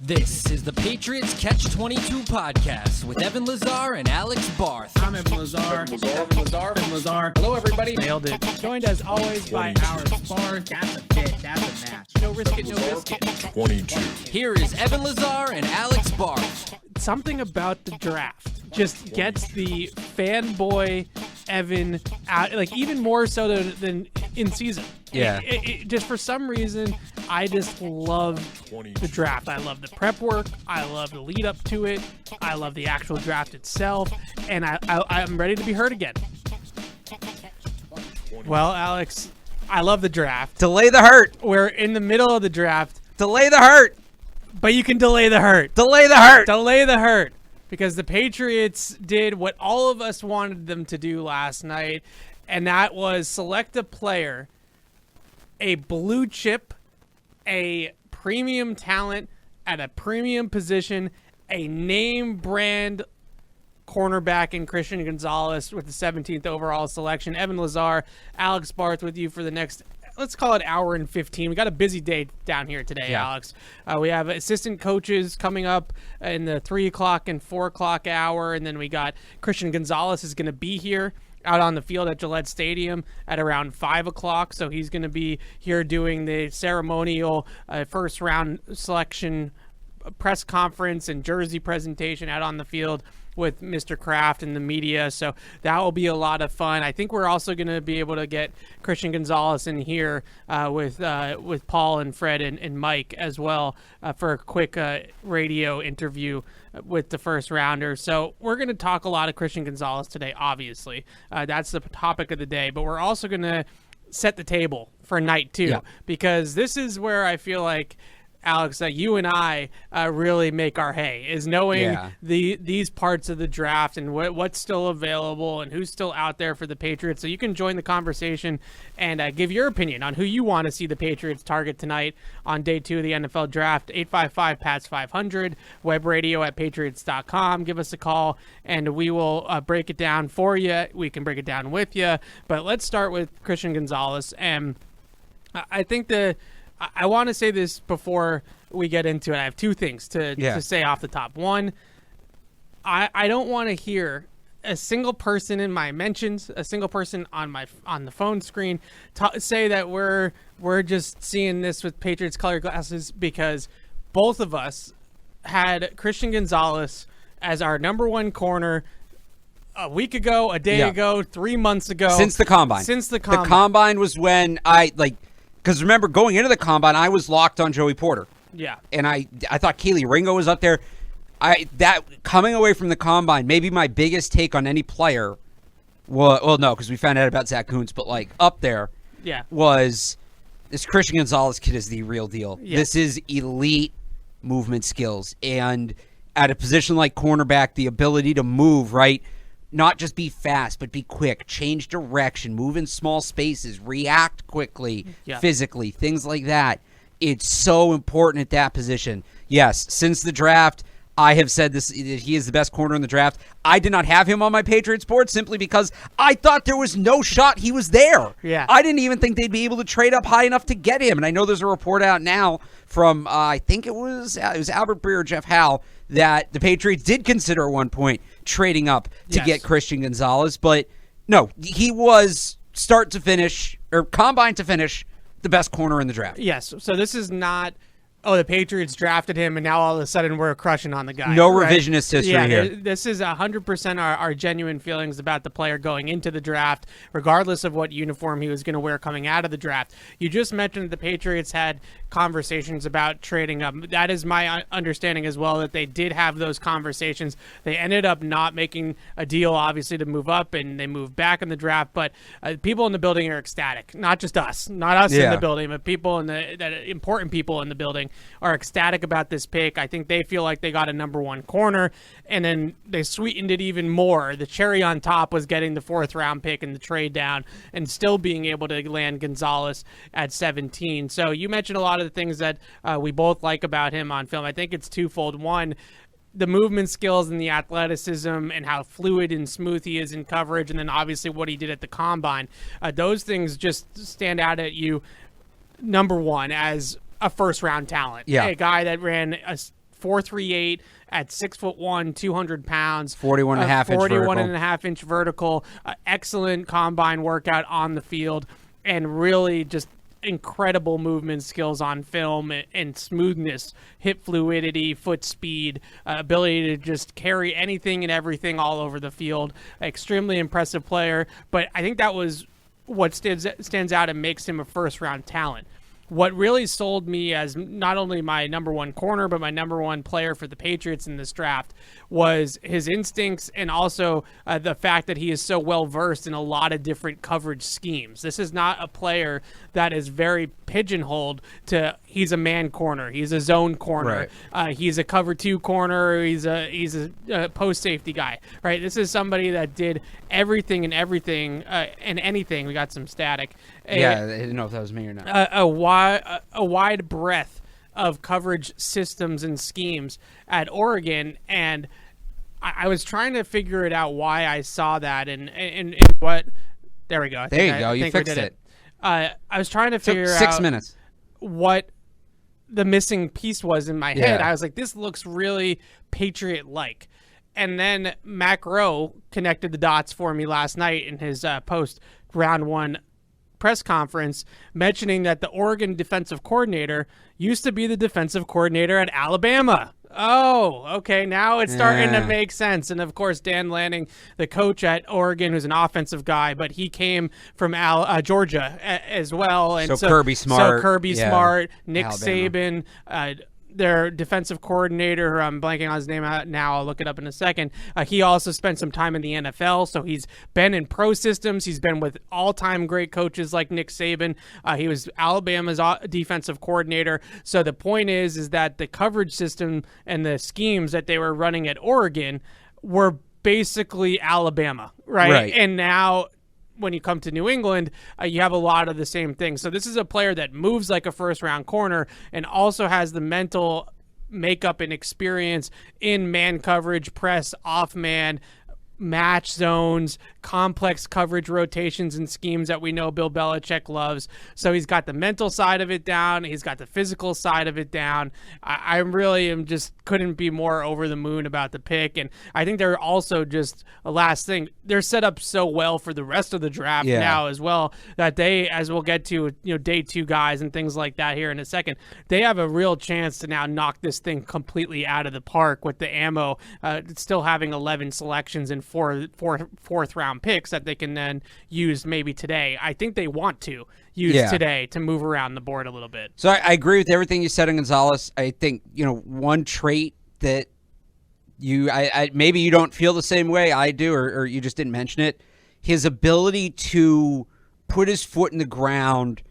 This is the Patriots Catch-22 podcast with Evan Lazar and Alex Barth. I'm Evan Lazar. Evan Lazar. Hello, everybody. Nailed it. Joined as always by Alex Barth. That's a fit. That's a match. No risk it, no biscuit. 22. Here is Evan Lazar and Alex Barth. Something about the draft just gets the fanboy Evan out, like even more so than in season. Yeah. It just for some reason, I just love the draft. I love the prep work. I love the lead up to it. I love the actual draft itself. And I'm ready to be heard again. Well, Alex, I love the draft. Delay the hurt. We're in the middle of the draft. Delay the hurt. But you can delay the hurt. Delay the hurt. Delay the hurt. Because the Patriots did what all of us wanted them to do last night, and that was select a player, a blue chip, a premium talent at a premium position, a name brand cornerback in Christian Gonzalez with the 17th overall selection. Evan Lazar, Alex Barth with you for the next, let's call it hour and 15. We got a busy day down here today, yeah. Alex. We have assistant coaches coming up in the 3 o'clock and 4 o'clock hour, and then we got Christian Gonzalez is going to be here out on the field at Gillette Stadium at around 5 o'clock, so he's going to be here doing the ceremonial first round selection press conference and jersey presentation out on the field with Mr. Kraft and the media, so that will be a lot of fun. I think we're also going to be able to get Christian Gonzalez in here with Paul and Fred and Mike as well for a quick radio interview with the first rounder. So we're going to talk a lot of Christian Gonzalez today, obviously. That's the topic of the day, but we're also going to set the table for night two, because this is where I feel like, Alex, that you and I really make our hay, is knowing these parts of the draft and what's still available and who's still out there for the Patriots. So you can join the conversation and give your opinion on who you want to see the Patriots target tonight on day 2 of the NFL draft. 855-PATS-500, web radio at patriots.com. Give us a call and we will break it down for you. We can break it down with you. But let's start with Christian Gonzalez. And I think I want to say this before we get into it. I have two things to say off the top. One, I don't want to hear a single person in my mentions, a single person on the phone screen say that we're just seeing this with Patriots colored glasses, because both of us had Christian Gonzalez as our number one corner a week ago, a day ago, 3 months ago. Since the Combine. The Combine was when because remember, going into the Combine, I was locked on Joey Porter. Yeah. And I thought Keely Ringo was up there. Coming away from the Combine, maybe my biggest take on any player, well, no, because we found out about Zach Kuntz, but up there was this Christian Gonzalez kid is the real deal. Yeah. This is elite movement skills. And at a position like cornerback, the ability to move, right? Not just be fast, but be quick, change direction, move in small spaces, react quickly, physically, things like that. It's so important at that position. Yes, since the draft, I have said this, he is the best corner in the draft. I did not have him on my Patriots board simply because I thought there was no shot he was there. Yeah. I didn't even think they'd be able to trade up high enough to get him. And I know there's a report out now from, I think it was Albert Breer or Jeff Howe, that the Patriots did consider at one point trading up to get Christian Gonzalez. But no, he was start to finish, or combine to finish, the best corner in the draft. Yes. So this is not, the Patriots drafted him and now all of a sudden we're crushing on the guy. No revisionist history here. This is 100% our genuine feelings about the player going into the draft, regardless of what uniform he was going to wear coming out of the draft. You just mentioned the Patriots had conversations about trading up. That is my understanding as well, that they did have those conversations. They ended up not making a deal, obviously, to move up, and they moved back in the draft. But people in the building are ecstatic. Not just us. Not us in the building, but people important people in the building are ecstatic about this pick. I think they feel like they got a number one corner, and then they sweetened it even more. The cherry on top was getting the 4th round pick in the trade down and still being able to land Gonzalez at 17. So you mentioned a lot of the things that we both like about him on film. I think it's twofold. One, the movement skills and the athleticism and how fluid and smooth he is in coverage, and then obviously what he did at the Combine. Those things just stand out at you, number one, as a first-round talent. Yeah. A guy that ran a 4.38 at 6'1", 200 pounds, 41.5 inch vertical, excellent combine workout on the field, and really just incredible movement skills on film and smoothness, hip fluidity, foot speed, ability to just carry anything and everything all over the field. Extremely impressive player, but I think that was what stands out and makes him a first-round talent. What really sold me as not only my number one corner, but my number one player for the Patriots in this draft was his instincts and also the fact that he is so well-versed in a lot of different coverage schemes. This is not a player that is very pigeonholed to he's a man corner, he's a zone corner, right. He's a cover two corner, he's a post safety guy, right? This is somebody that did everything and anything. We got some static. Yeah, I didn't know if that was me or not. A wide breadth of coverage systems and schemes at Oregon, and I was trying to figure it out why I saw that and what. There we go. There you go. You fixed it. I was trying to figure out 6 minutes what the missing piece was in my head. I was like, this looks really Patriot-like. And then Mac Rowe connected the dots for me last night in his post round one press conference, mentioning that the Oregon defensive coordinator used to be the defensive coordinator at Alabama. Oh, okay. Now it's starting to make sense. And of course, Dan Lanning, the coach at Oregon, who's an offensive guy, but he came from Georgia as well. And so Kirby Smart. Nick Alabama. Saban, their defensive coordinator, who I'm blanking on his name now, I'll look it up in a second. He also spent some time in the NFL, so he's been in pro systems. He's been with all-time great coaches like Nick Saban. He was Alabama's defensive coordinator. So the point is that the coverage system and the schemes that they were running at Oregon were basically Alabama, right? And now when you come to New England, you have a lot of the same things. So this is a player that moves like a first-round corner and also has the mental makeup and experience in man coverage, press, off-man, match zones, complex coverage rotations and schemes that we know Bill Belichick loves. So he's got the mental side of it down. He's got the physical side of it down. I really am just couldn't be more over the moon about the pick. And I think they're also just a last thing. They're set up so well for the rest of the draft now as well that they, as we'll get to, day two guys and things like that here in a second, they have a real chance to now knock this thing completely out of the park with the ammo, still having 11 selections and fourth round picks that they can then use maybe today. I think they want to use today to move around the board a little bit. So I agree with everything you said on Gonzalez. I think, one trait that maybe you don't feel the same way I do, or you just didn't mention it, his ability to put his foot in the ground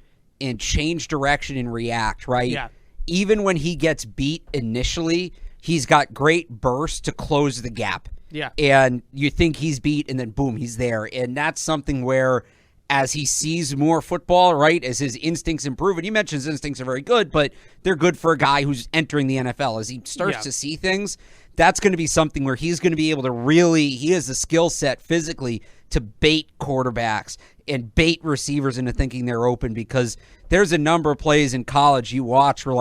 and change direction and react, right? Yeah. Even when he gets beat initially, he's got great bursts to close the gap. Yeah. And you think he's beat, and then boom, he's there. And that's something where, as he sees more football, right, as his instincts improve, and you mentioned his instincts are very good, but they're good for a guy who's entering the NFL. As he starts to see things, that's going to be something where he's going to be able to he has the skill set physically to bait quarterbacks and bait receivers into thinking they're open, because there's a number of plays in college you watch where,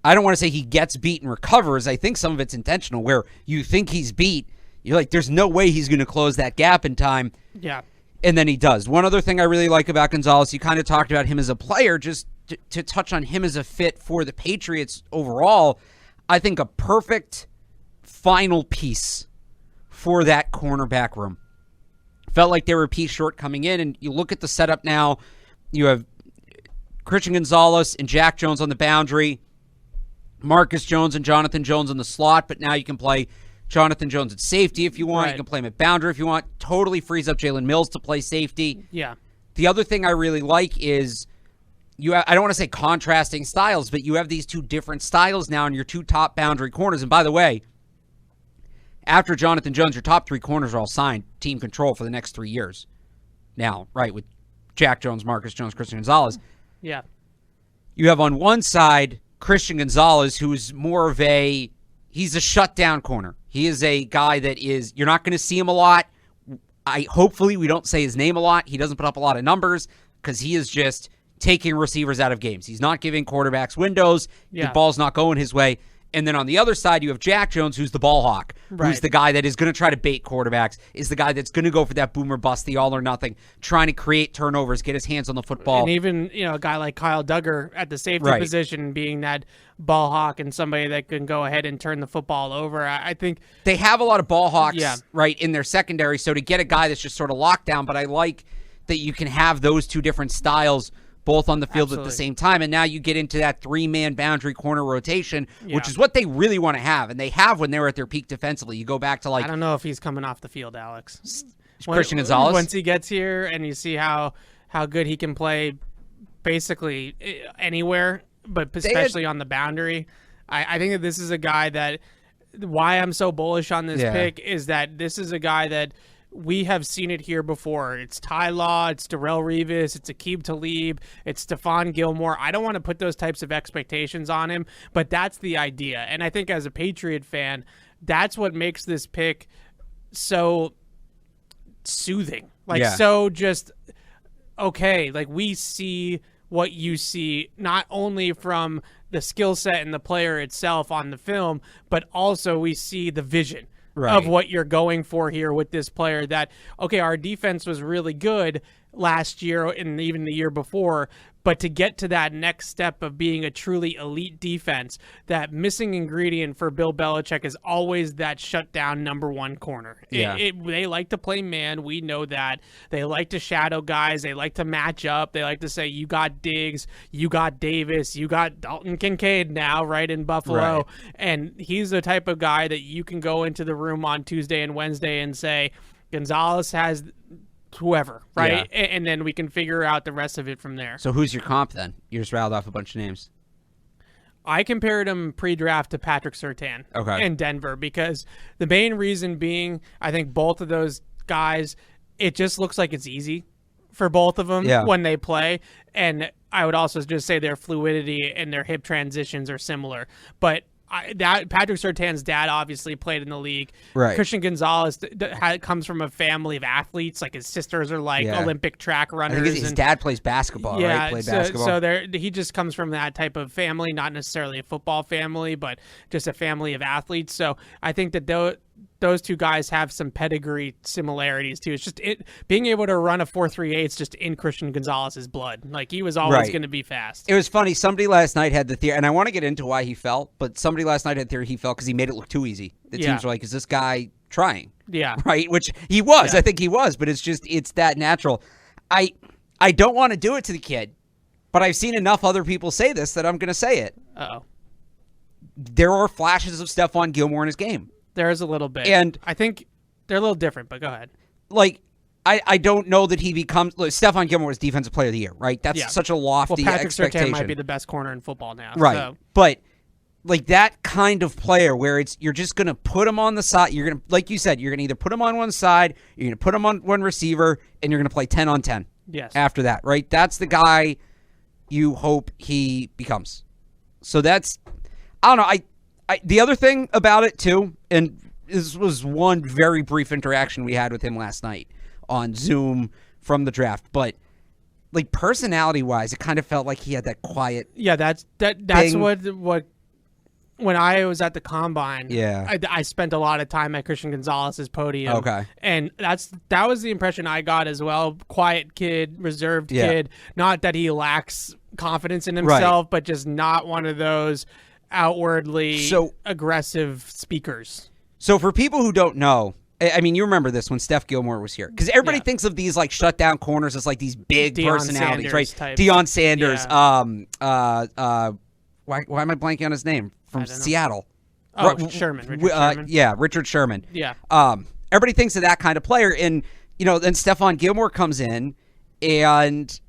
I don't want to say he gets beat and recovers. I think some of it's intentional, where you think he's beat. You're like, there's no way he's going to close that gap in time. Yeah. And then he does. One other thing I really like about Gonzalez, you kind of talked about him as a player, just to touch on him as a fit for the Patriots overall, I think a perfect final piece for that cornerback room. Felt like they were a piece short coming in, and you look at the setup now, you have Christian Gonzalez and Jack Jones on the boundary, Marcus Jones and Jonathan Jones in the slot, but now you can play Jonathan Jones at safety if you want. Right. You can play him at boundary if you want. Totally frees up Jalen Mills to play safety. Yeah. The other thing I really like is I don't want to say contrasting styles, but you have these two different styles now in your two top boundary corners. And by the way, after Jonathan Jones, your top three corners are all signed team control for the next 3 years. Now, right, with Jack Jones, Marcus Jones, Christian Gonzalez. Yeah. You have on one side Christian Gonzalez, who's more of he's a shutdown corner. He is a guy that you're not going to see him a lot. Hopefully we don't say his name a lot. He doesn't put up a lot of numbers because he is just taking receivers out of games. He's not giving quarterbacks windows. The ball's not going his way. And then on the other side, you have Jack Jones, who's the ball hawk, who's the guy that is going to try to bait quarterbacks, is the guy that's going to go for that boomer bust, the all or nothing, trying to create turnovers, get his hands on the football. And even, a guy like Kyle Duggar at the safety position being that ball hawk and somebody that can go ahead and turn the football over. I think they have a lot of ball hawks in their secondary, so to get a guy that's just sort of locked down, but I like that you can have those two different styles both on the field at the same time, and now you get into that 3-man boundary corner rotation, which is what they really want to have, and they have when they were at their peak defensively. You go back to I don't know if he's coming off the field, Alex. Christian Gonzalez? Once he gets here and you see how good he can play basically anywhere, but especially on the boundary, I think that this is a guy that why I'm so bullish on this pick is that this is a guy that we have seen it here before. It's Ty Law, it's Darrelle Revis, it's Aqib Talib, it's Stephon Gilmore. I don't want to put those types of expectations on him, but that's the idea. And I think as a Patriot fan, that's what makes this pick so soothing. So just, okay, we see what you see, not only from the skill set and the player itself on the film, but also we see the vision. Of what you're going for here with this player that, okay, our defense was really good last year and even the year before, but to get to that next step of being a truly elite defense, that missing ingredient for Bill Belichick is always that shutdown number one corner. They like to play man. We know that. They like to shadow guys. They like to match up. They like to say, you got Diggs, you got Davis, you got Dalton Kincaid now, right, in Buffalo. And he's the type of guy that you can go into the room on Tuesday and Wednesday and say, Gonzalez has whoever, right? And then we can figure out the rest of it from there. So who's your comp then? You just rattled off a bunch of names. I compared him pre-draft to Patrick Surtain in Denver because the main reason being I think both of those guys, it just looks like it's easy for both of them when they play. And I would also just say their fluidity and their hip transitions are similar. But Patrick Surtain's dad obviously played in the league. Christian Gonzalez comes from a family of athletes. His sisters are Olympic track runners. I think his dad plays basketball, right? Played basketball. So he just comes from that type of family, not necessarily a football family, but just a family of athletes. So I think that those two guys have some pedigree similarities too. It's just being able to run a 4.38 is just in Christian Gonzalez's blood. He was always going to be fast. It was funny. Somebody last night had the theory, and I want to get into why he fell, but somebody last night had the theory he fell because he made it look too easy. The teams were like, is this guy trying? Right? Which he was. I think he was, but it's that natural. I don't want to do it to the kid, but I've seen enough other people say this that I'm going to say it. Uh-oh. There are flashes of Stephon Gilmore in his game. There is a little bit. And I think they're a little different, but go ahead. I don't know that he becomes... Stephon Gilmore was Defensive Player of the Year, right? That's such a lofty expectation. Patrick Surtain might be the best corner in football now. Right. So. But that kind of player where you're just going to put him on the side. You're going to, like you said, you're going to either put him on one side, you're going to put him on one receiver, and you're going to play 10 on 10 after that, right? That's the guy you hope he becomes. So that's... I don't know. The other thing about it, too, and this was one very brief interaction we had with him last night on Zoom from the draft, but personality-wise, it kind of felt like he had that quiet that's thing. what when I was at the Combine, I spent a lot of time at Christian Gonzalez's podium. And that was the impression I got as well. Quiet kid, reserved kid. Not that he lacks confidence in himself, but just not one of those outwardly aggressive speakers. So for people who don't know, I mean, you remember this when Steph Gilmore was here. Because everybody thinks of these shutdown corners as these big Deion personalities, Sanders right? Type. Deion Sanders. Why am I blanking on his name? From Seattle. Sherman. Richard Sherman. Yeah, Richard Sherman. Yeah. Everybody thinks of that kind of player. And, then Stephon Gilmore comes in and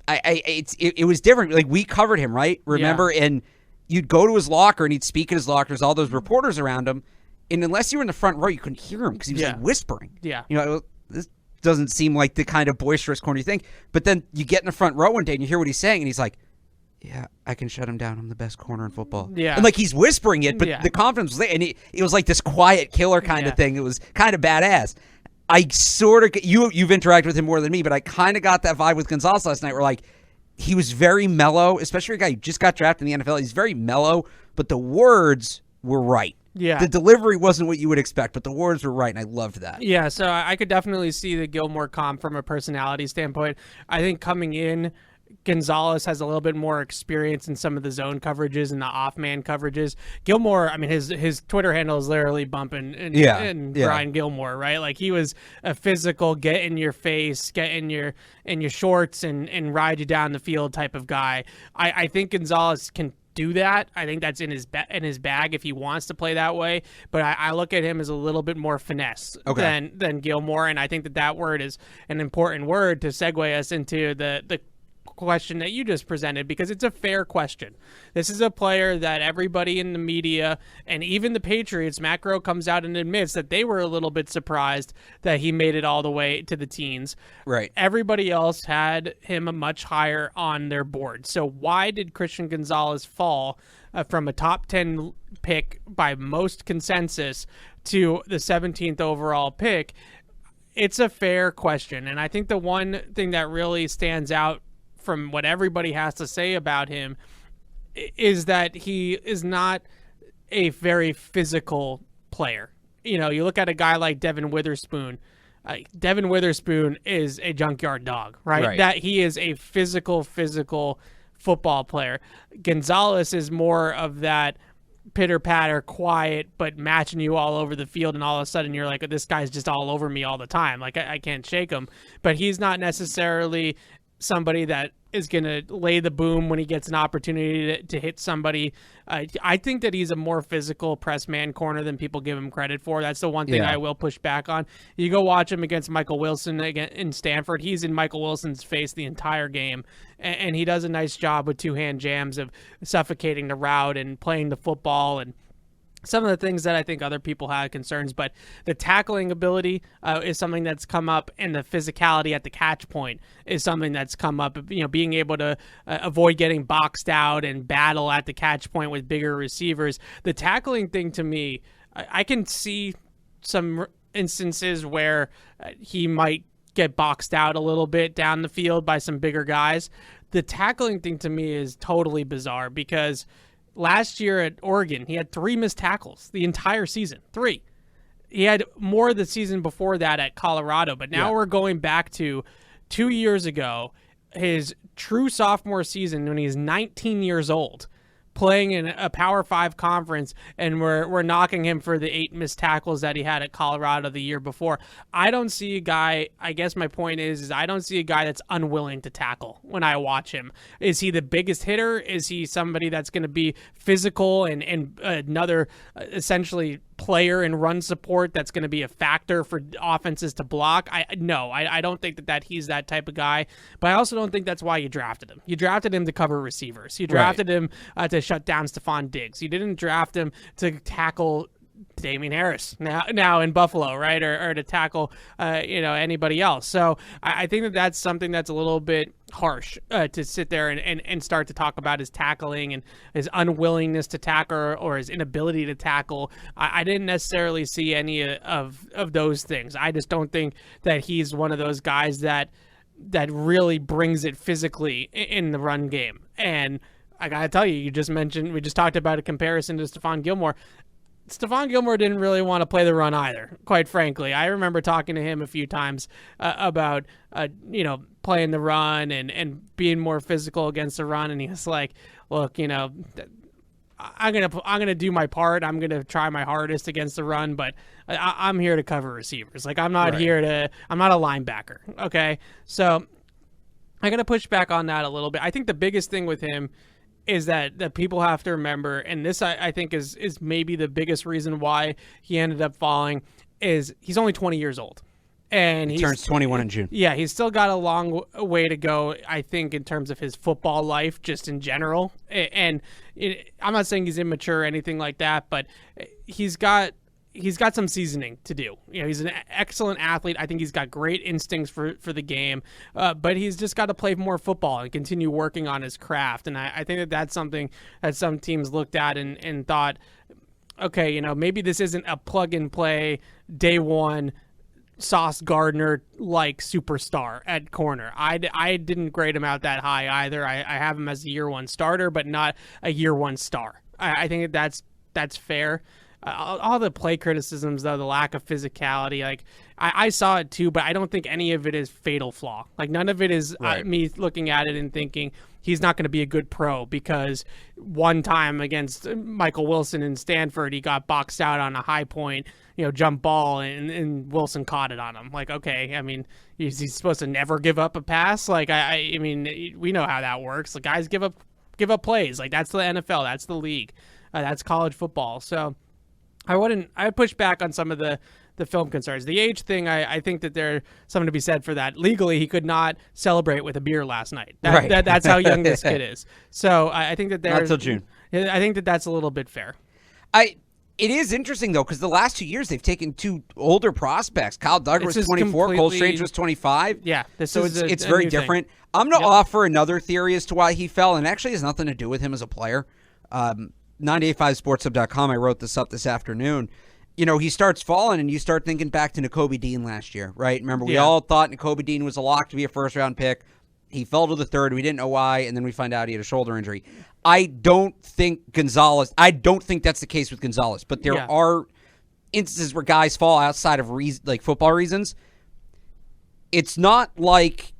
it was different. We covered him, right? Remember? Yeah. And you'd go to his locker and he'd speak in his locker. There's all those reporters around him. And unless you were in the front row, you couldn't hear him because he was whispering. Yeah. This doesn't seem like the kind of boisterous corner you think. But then you get in the front row one day and you hear what he's saying, and he's like, yeah, I can shut him down. I'm the best corner in football. Yeah. And he's whispering it, but the confidence was there. And it was like this quiet killer kind of thing. It was kind of badass. I sort of, you've interacted with him more than me, but I kind of got that vibe with Gonzalez last night where he was very mellow, especially a guy who just got drafted in the NFL. He's very mellow, but the words were right. Yeah. The delivery wasn't what you would expect, but the words were right, and I loved that. Yeah, so I could definitely see the Gilmore comp from a personality standpoint. I think coming in, Gonzalez has a little bit more experience in some of the zone coverages and the off-man coverages. Gilmore, I mean, his Twitter handle is literally bumping and Brian Gilmore, right? Like, he was a physical, get in your face, get in your shorts and ride you down the field type of guy. I think Gonzalez can do that. I think that's in his bag if he wants to play that way. But I look at him as a little bit more finesse than Gilmore, and I think that word is an important word to segue us into the question that you just presented, because it's a fair question. This is a player that everybody in the media and even the Patriots, Matt Groh comes out and admits that they were a little bit surprised that he made it all the way to the teens. Right. Everybody else had him a much higher on their board. So why did Christian Gonzalez fall from a top 10 pick by most consensus to the 17th overall pick? It's a fair question. And I think the one thing that really stands out from what everybody has to say about him is that he is not a very physical player. You know, you look at a guy like Devin Witherspoon. Devin Witherspoon is a junkyard dog, right? That he is a physical football player. Gonzalez is more of that pitter-patter, quiet, but matching you all over the field, and all of a sudden you're like, this guy's just all over me all the time. Like, I can't shake him. But he's not necessarily somebody that is going to lay the boom when he gets an opportunity to hit somebody. I think that he's a more physical press man corner than people give him credit for. That's the one thing I will push back on. You go watch him against Michael Wilson in Stanford. He's in Michael Wilson's face the entire game, and he does a nice job with two-hand jams of suffocating the route and playing the football and some of the things that I think other people had concerns, but the tackling ability is something that's come up, and the physicality at the catch point is something that's come up. You know, being able to avoid getting boxed out and battle at the catch point with bigger receivers. The tackling thing, to me, I can see some instances where he might get boxed out a little bit down the field by some bigger guys. The tackling thing to me is totally bizarre, because last year at Oregon, he had 3 missed tackles the entire season. 3. He had more the season before that at Colorado, but now we're going back to 2 years ago, his true sophomore season when he's 19 years old, playing in a Power 5 conference, and we're knocking him for the 8 missed tackles that he had at Colorado the year before. I don't see a guy, I guess my point is I don't see a guy that's unwilling to tackle when I watch him. Is he the biggest hitter? Is he somebody that's going to be physical and another essentially player in run support that's going to be a factor for offenses to block? I don't think that he's that type of guy, but I also don't think that's why you drafted him. You drafted him to cover receivers. You drafted him to shut down Stephon Diggs. You didn't draft him to tackle Damian Harris now in Buffalo, right? Or to tackle anybody else. So I think that that's something that's a little bit harsh to sit there and start to talk about his tackling and his unwillingness to tackle or his inability to tackle. I didn't necessarily see any of those things. I just don't think that he's one of those guys that really brings it physically in the run game. And I gotta tell you, we just talked about a comparison to Stephon Gilmore. Stephon Gilmore didn't really want to play the run either, quite frankly. I remember talking to him a few times about playing the run and being more physical against the run, and he was like, "Look, I'm gonna do my part. I'm gonna try my hardest against the run, but I'm here to cover receivers. Like, I'm not I'm not a linebacker. Okay, so I gotta push back on that a little bit. I think the biggest thing with him is that people have to remember, and this I think is maybe the biggest reason why he ended up falling, is he's only 20 years old. And he turns 21 in June. Yeah, he's still got a long way to go, I think, in terms of his football life, just in general. And I'm not saying he's immature or anything like that, but he's got some seasoning to do. He's an excellent athlete. I think he's got great instincts for the game, but he's just got to play more football and continue working on his craft. And I think that that's something that some teams looked at and thought, okay, maybe this isn't a plug and play day one Sauce Gardner-like superstar at corner. I didn't grade him out that high either. I have him as a year one starter, but not a year one star. I think that's fair. All the play criticisms, though, the lack of physicality, like I saw it too, but I don't think any of it is fatal flaw. Like none of it is me looking at it and thinking he's not going to be a good pro because one time against Michael Wilson in Stanford, he got boxed out on a high point, jump ball, and Wilson caught it on him. Like, okay, I mean, is he supposed to never give up a pass? Like, I mean, we know how that works. Like, guys give up plays. Like, that's the NFL. That's the league. That's college football. So I push back on some of the film concerns. The age thing, I think that there's something to be said for that. Legally, he could not celebrate with a beer last night. That's how young this kid is. So I think that there's... Not till June. I think that that's a little bit fair. It is interesting, though, because the last 2 years they've taken two older prospects. Kyle Duggar was 24, Cole Strange was 25. Yeah. It's very different. Thing. I'm going to offer another theory as to why he fell, and actually has nothing to do with him as a player. 985sportshub.com, I wrote this up this afternoon. He starts falling, and you start thinking back to Nakobe Dean last year, right? Remember, we all thought Nakobe Dean was a lock to be a first-round pick. He fell to the third. We didn't know why, and then we find out he had a shoulder injury. I don't think that's the case with Gonzalez, but there are instances where guys fall outside of football reasons. It's not like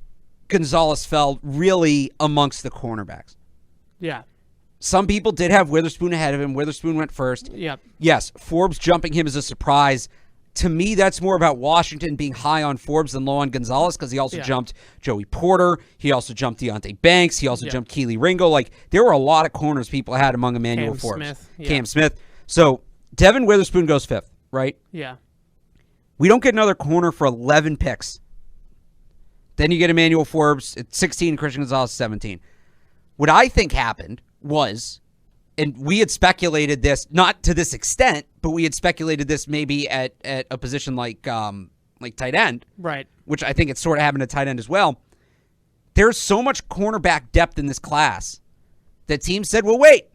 Gonzalez fell really amongst the cornerbacks. Yeah. Some people did have Witherspoon ahead of him. Witherspoon went first. Yep. Yes, Forbes jumping him is a surprise. To me, that's more about Washington being high on Forbes than low on Gonzalez because he also jumped Joey Porter. He also jumped Deonte Banks. He also jumped Keely Ringo. Like, there were a lot of corners people had among Emmanuel Forbes. Cam Smith. So, Devin Witherspoon goes fifth, right? Yeah. We don't get another corner for 11 picks. Then you get Emmanuel Forbes at 16, Christian Gonzalez 17. What I think happened was, and we had speculated this, not to this extent, but we had speculated this maybe at a position like tight end. Right. Which I think it's sort of happened at tight end as well. There's so much cornerback depth in this class that teams said, well, wait.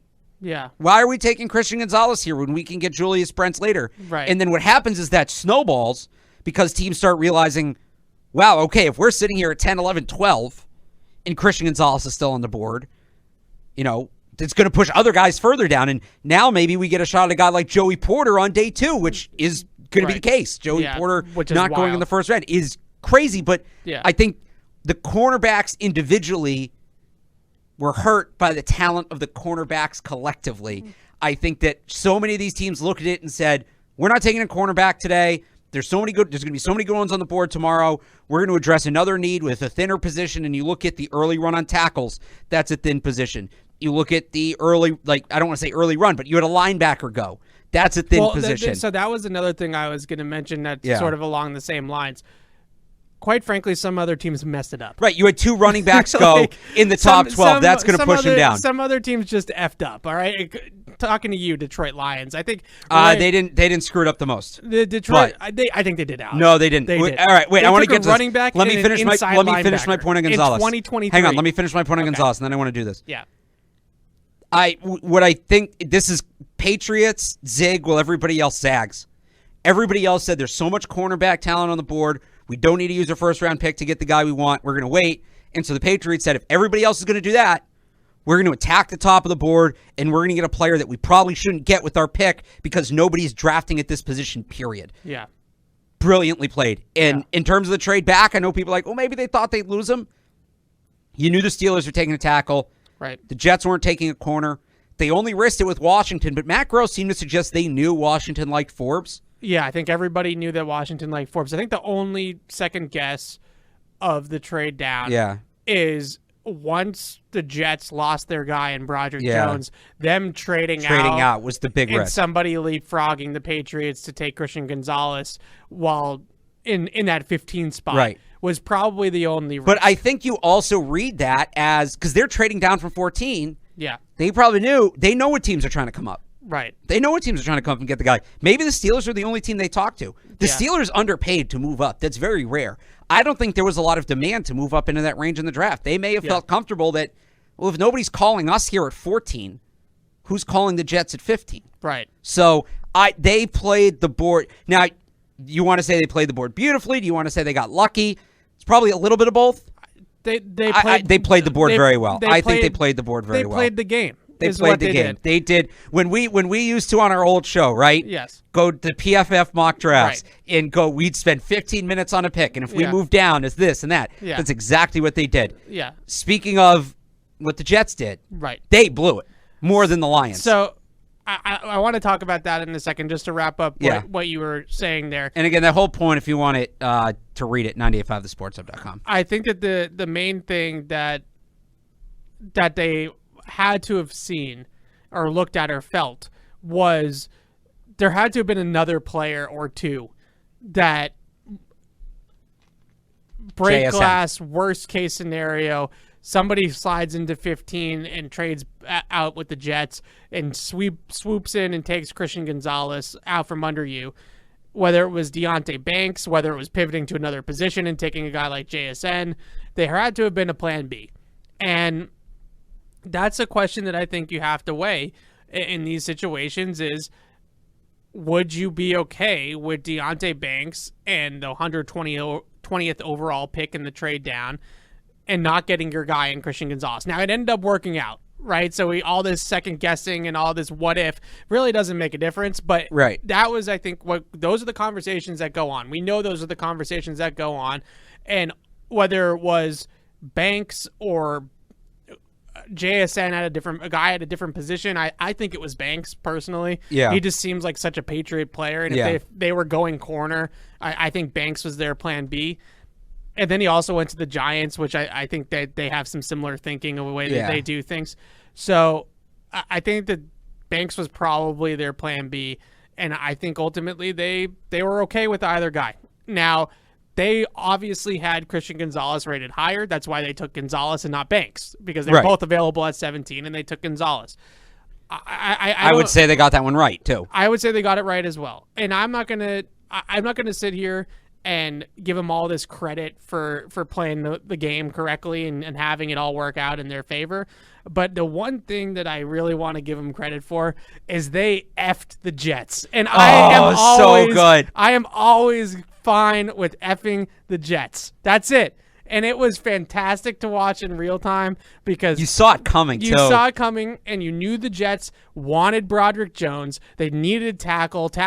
Yeah. Why are we taking Christian Gonzalez here when we can get Julius Brents later? Right. And then what happens is that snowballs because teams start realizing, wow, okay, if we're sitting here at 10, 11, 12, and Christian Gonzalez is still on the board, it's going to push other guys further down. And now maybe we get a shot at a guy like Joey Porter on day 2, which is going to be the case. Joey Porter not going in the first round is crazy. But I think the cornerbacks individually were hurt by the talent of the cornerbacks collectively. I think that so many of these teams looked at it and said, we're not taking a cornerback today. There's going to be so many good ones on the board tomorrow. We're going to address another need with a thinner position. And you look at the early run on tackles, that's a thin position. You look at the early, I don't want to say early run, but you had a linebacker go. That's a thin position. So that was another thing I was going to mention that's sort of along the same lines. Quite frankly, some other teams messed it up. Right, you had 2 running backs go in the top 12. That's going to push them down. Some other teams just effed up, all right? Talking to you, Detroit Lions, I think... they didn't screw it up the most. The Detroit... I think they did, Alex. No, they didn't. They did. All right, wait, I want to get to running back. Let me finish my point on Gonzalez. In 2023. Hang on, let me finish my point on Gonzalez, and then I want to do this. Yeah. What I think, this is Patriots, zig, while everybody else zags. Everybody else said there's so much cornerback talent on the board, we don't need to use a first-round pick to get the guy we want. We're going to wait. And so the Patriots said if everybody else is going to do that, we're going to attack the top of the board, and we're going to get a player that we probably shouldn't get with our pick because nobody's drafting at this position, period. Yeah. Brilliantly played. And in terms of the trade back, I know people are like, well, maybe they thought they'd lose him. You knew the Steelers were taking a tackle. Right. The Jets weren't taking a corner. They only risked it with Washington, but Matt Gross seemed to suggest they knew Washington liked Forbes. Yeah, I think everybody knew that Washington liked Forbes. I think the only second guess of the trade down is once the Jets lost their guy in Broderick Jones, them trading out was the big risk. risk. Somebody leapfrogging the Patriots to take Christian Gonzalez while in that 15 spot was probably the only risk. But I think you also read that as, because they're trading down from 14, they probably they know what teams are trying to come up. Right. They know what teams are trying to come up and get the guy. Maybe the Steelers are the only team they talk to. The Steelers underpaid to move up. That's very rare. I don't think there was a lot of demand to move up into that range in the draft. They may have felt comfortable that, well, if nobody's calling us here at 14, who's calling the Jets at 15? Right. So they played the board. Now, you want to say they played the board beautifully? Do you want to say they got lucky? It's probably a little bit of both. They played the board very well. I think they played the board very well. They played the game. They played the game. They did. When we used to on our old show, right? Yes. Go to PFF mock drafts and go. We'd spend 15 minutes on a pick, and if we move down, it's this and that. Yeah. That's exactly what they did. Yeah. Speaking of what the Jets did, they blew it more than the Lions. So I want to talk about that in a second, just to wrap up what you were saying there. And again, that whole point, if you want it to read it, 985thesportshub.com. I think that the main thing that they had to have seen or looked at or felt was there had to have been another player or two that break glass, worst case scenario, somebody slides into 15 and trades out with the Jets and swoops in and takes Christian Gonzalez out from under you. Whether it was Deonte Banks, whether it was pivoting to another position and taking a guy like JSN, there had to have been a plan B. And that's a question that I think you have to weigh in these situations is, would you be okay with Deonte Banks and the 120th overall pick in the trade down and not getting your guy in Christian Gonzalez? Now, it ended up working out, right? So all this second guessing and all this what if really doesn't make a difference. But that was, I think, those are the conversations that go on. We know those are the conversations that go on. And whether it was Banks or JSN a guy at a different position, I think it was Banks personally. Yeah, he just seems like such a Patriot player, and if they were going corner, I think Banks was their plan B. And then he also went to the Giants, which I think that they have some similar thinking of the way that they do things. So I think that Banks was probably their plan B, and I think ultimately they were okay with either guy. Now, they obviously had Christian Gonzalez rated higher. That's why they took Gonzalez and not Banks, because they're both available at 17, and they took Gonzalez. I would say they got that one right too. I would say they got it right as well. And I'm not gonna sit here and give them all this credit for playing the game correctly and having it all work out in their favor. But the one thing that I really want to give them credit for is they effed the Jets. And I am always fine with effing the Jets. That's it. And it was fantastic to watch in real time because you saw it coming. You saw it coming, and you knew the Jets wanted Broderick Jones. They needed tackle all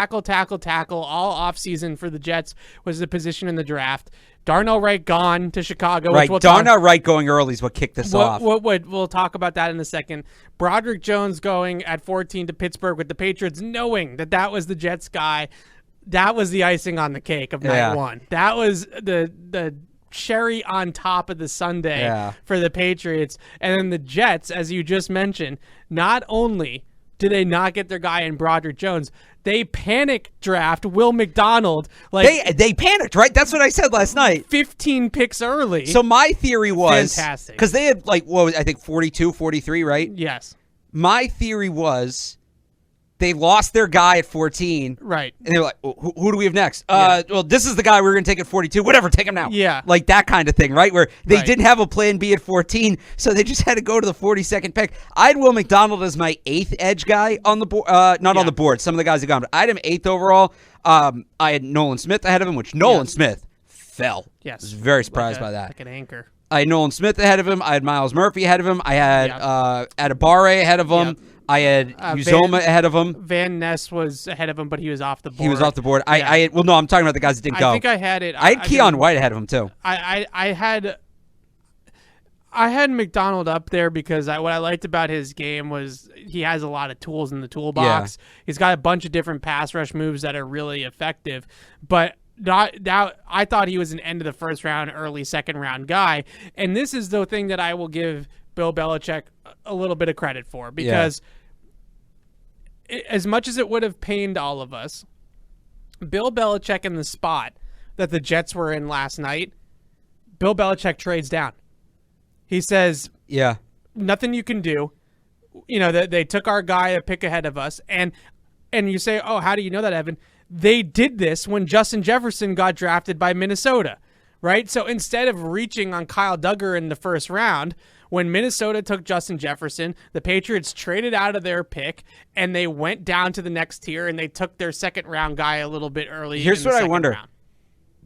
offseason for the Jets was the position in the draft. Darnell Wright gone to Chicago. Right, Darnell Wright going early is what kicked this off. We'll talk about that in a second. Broderick Jones going at 14 to Pittsburgh with the Patriots, knowing that was the Jets guy. That was the icing on the cake of night one. That was the cherry on top of the sundae for the Patriots. And then the Jets, as you just mentioned, not only did they not get their guy in Broderick Jones, they panic draft Will McDonald. They panicked, right? That's what I said last night. 15 picks early. So my theory was fantastic, because they had I think 42, 43, right? Yes. My theory was they lost their guy at 14. Right. And they were like, who do we have next? Well, this is the guy we're going to take at 42. Whatever, take him now. Yeah. Like that kind of thing, right? Where they didn't have a plan B at 14, so they just had to go to the 42nd pick. I had Will McDonald as my 8th edge guy on the board. Not on the board. Some of the guys have gone, but I had him 8th overall. I had Nolan Smith ahead of him, which Nolan Smith fell. Yes. I was very surprised by that. Like an anchor. I had Nolan Smith ahead of him. I had Miles Murphy ahead of him. I had Adibare ahead of him. Yep. I had Uzoma ahead of him. Van Ness was ahead of him, but he was off the board. He was off the board. I'm talking about the guys that didn't go. I think I had it. I had Keon White ahead of him too. I had McDonald up there because what I liked about his game was he has a lot of tools in the toolbox. Yeah. He's got a bunch of different pass rush moves that are really effective, but I thought he was an end of the first round, early second round guy. And this is the thing that I will give Bill Belichick a little bit of credit for, because as much as it would have pained all of us, Bill Belichick in the spot that the Jets were in last night, Bill Belichick trades down. He says, nothing you can do. You know, they took our guy a pick ahead of us. And you say, oh, how do you know that, Evan? They did this when Justin Jefferson got drafted by Minnesota, right? So instead of reaching on Kyle Duggar in the first round, when Minnesota took Justin Jefferson, the Patriots traded out of their pick, and they went down to the next tier, and they took their second-round guy a little bit early. Here's what I wonder. Round.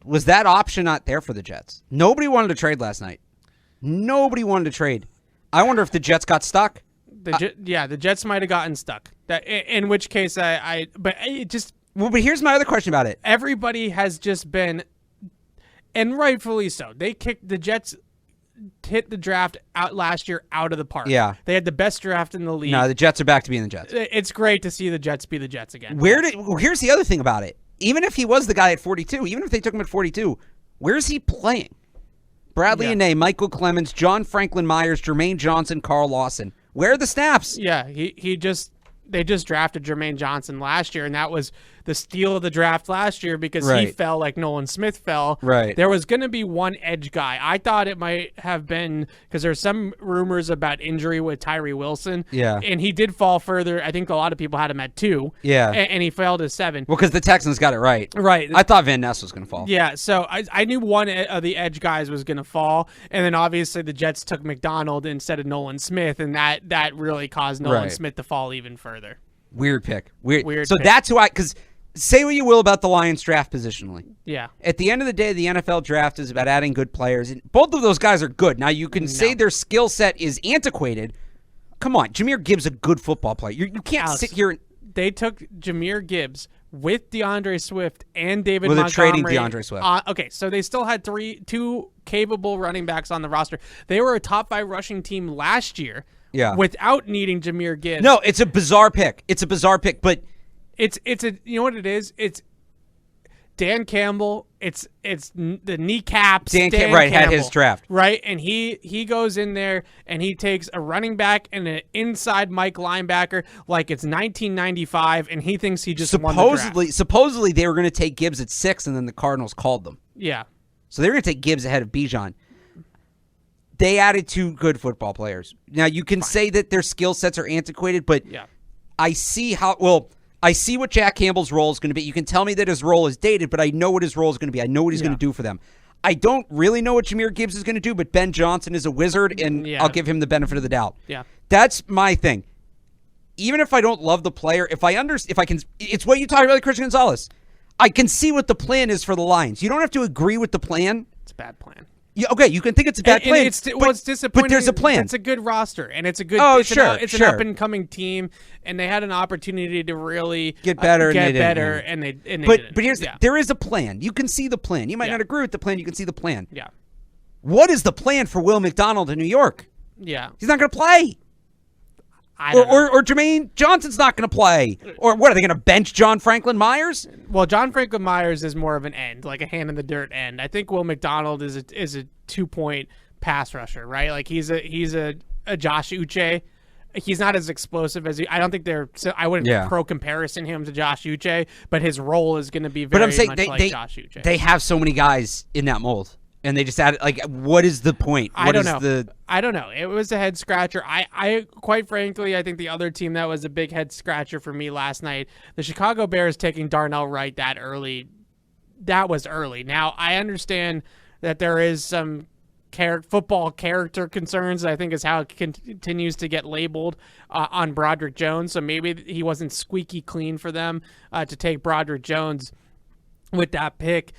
Was that option not there for the Jets? Nobody wanted to trade last night. Nobody wanted to trade. I wonder if the Jets got stuck. The Jets might have gotten stuck. In which case, but it just... Well, but here's my other question about it. Everybody has just been, and rightfully so, the Jets hit the draft out last year out of the park. Yeah. They had the best draft in the league. No, the Jets are back to being the Jets. It's great to see the Jets be the Jets again. Here's the other thing about it. Even if he was the guy at 42, even if they took him at 42, where's he playing? Bradley Anae, Michael Clemens, John Franklin Myers, Jermaine Johnson, Carl Lawson. Where are the snaps? Yeah, they just drafted Jermaine Johnson last year, and that was the steal of the draft last year because he fell like Nolan Smith fell. Right. There was going to be one edge guy. I thought it might have been because there's some rumors about injury with Tyree Wilson. Yeah. And he did fall further. I think a lot of people had him at 2. Yeah. And he fell to 7. Well, because the Texans got it right. Right. I thought Van Ness was going to fall. Yeah, so I knew one of the edge guys was going to fall, and then obviously the Jets took McDonald instead of Nolan Smith, and that really caused Nolan Smith to fall even further. Weird pick. Weird. So pick. that's who because say what you will about the Lions draft positionally. Yeah. At the end of the day, the NFL draft is about adding good players, and both of those guys are good. Now, you can say their skill set is antiquated. Come on, Jahmyr Gibbs a good football player. You can't sit here. They took Jahmyr Gibbs with DeAndre Swift and David Montgomery. Montgomery. Trading DeAndre Swift. Okay, so they still had 2 capable running backs on the roster. They were a top 5 rushing team last year. Yeah. Without needing Jahmyr Gibbs. No, it's a bizarre pick. But it's you know what it is? It's Dan Campbell. It's the kneecaps. Dan Campbell had his draft. Right, and he goes in there and he takes a running back and an inside Mike linebacker like it's 1995, and he thinks he just won the draft. Supposedly they were going to take Gibbs at 6, and then the Cardinals called them. Yeah. So they were going to take Gibbs ahead of Bijan. They added 2 good football players. Now, you can say that their skill sets are antiquated, but I see what Jack Campbell's role is going to be. You can tell me that his role is dated, but I know what his role is going to be. I know what he's going to do for them. I don't really know what Jahmyr Gibbs is going to do, but Ben Johnson is a wizard, and I'll give him the benefit of the doubt. Yeah. That's my thing. Even if I don't love the player, if I can, it's what you talked about with Christian Gonzalez. I can see what the plan is for the Lions. You don't have to agree with the plan. It's a bad plan. Yeah, okay, you can think it's a bad plan. It's disappointing. But there's a plan. It's a good roster, and it's a good. It's an up and coming team, and they had an opportunity to really get better. And they But there is a plan. You can see the plan. You might not agree with the plan. You can see the plan. Yeah. What is the plan for Will McDonald in New York? Yeah. He's not going to play. Or Jermaine Johnson's not going to play. Or what, are they going to bench John Franklin Myers? Well, John Franklin Myers is more of an end, like a hand in the dirt end. I think Will McDonald is a 2-point pass rusher, right? Like he's a Josh Uche. He's not as explosive as I don't think I wouldn't pro comparison him to Josh Uche, but his role is going to be very much like Josh Uche. They have so many guys in that mold. And they just added, what is the point? I don't know. It was a head scratcher. I quite frankly, I think the other team that was a big head scratcher for me last night, the Chicago Bears taking Darnell Wright that early, that was early. Now, I understand that there is some football character concerns, I think is how it continues to get labeled on Broderick Jones. So maybe he wasn't squeaky clean for them to take Broderick Jones with that pick.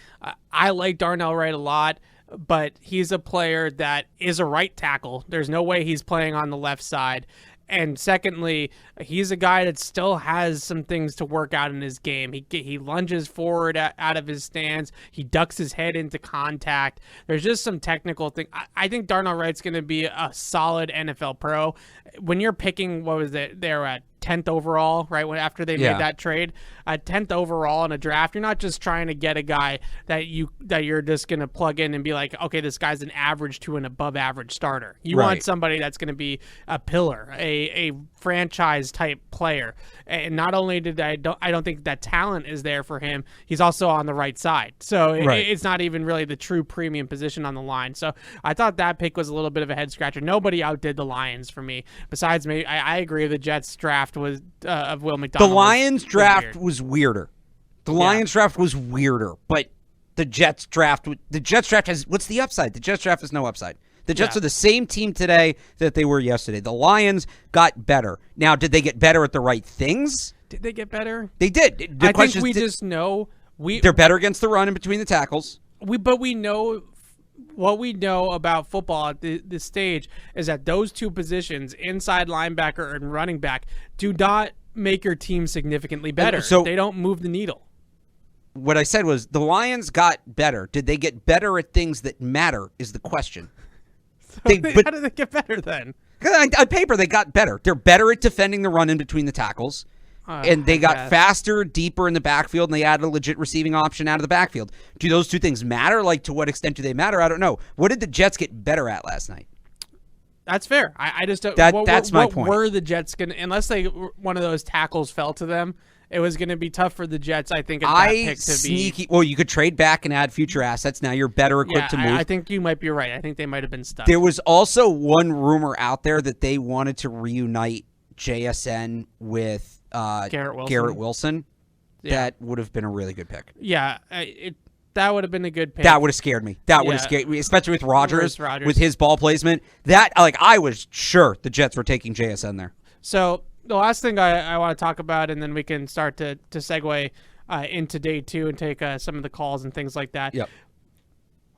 I like Darnell Wright a lot, but he's a player that is a right tackle. There's no way he's playing on the left side. And secondly, he's a guy that still has some things to work out in his game. He lunges forward out of his stance. He ducks his head into contact. There's just some technical thing. I think Darnell Wright's going to be a solid NFL pro. When you're picking, what was it? They're at 10th overall, right? After they made that trade, 10th overall in a draft, you're not just trying to get a guy that you're just going to plug in and be like, okay, this guy's an average to an above average starter. You want somebody that's going to be a pillar, a franchise type player. And not only I don't think that talent is there for him, he's also on the right side. So it's not even really the true premium position on the line. So I thought that pick was a little bit of a head scratcher. Nobody outdid the Lions for me. Besides me, I agree the Jets draft was of Will McDonald. The Lions draft was weirder. The Lions draft was weirder, but the Jets draft has what's the upside? The Jets draft has no upside. The Jets are the same team today that they were yesterday. The Lions got better. Now, did they get better at the right things? Did they get better? They did. I think we just know they're better against the run in between the tackles. But we know what we know about football at this stage is that those two positions, inside linebacker and running back, do not make your team significantly better. So they don't move the needle. What I said was the Lions got better. Did they get better at things that matter is the question. So how did they get better then? On paper, they got better. They're better at defending the run in between the tackles. And they got faster, deeper in the backfield, and they added a legit receiving option out of the backfield. Do those two things matter? Like, to what extent do they matter? I don't know. What did the Jets get better at last night? That's fair. I just don't. That's my point. What were the Jets going to, unless one of those tackles fell to them, it was going to be tough for the Jets, I think, at that pick to be. Well, you could trade back and add future assets. Now you're better equipped to move. I think you might be right. I think they might have been stuck. There was also one rumor out there that they wanted to reunite JSN with Garrett Wilson. That would have been a really good pick. Yeah, that would have been a good pick. That would have scared me. That would have scared me, especially with Rodgers, with his ball placement. I was sure the Jets were taking JSN there. So the last thing I want to talk about, and then we can start to segue into day two and take some of the calls and things like that. Yep.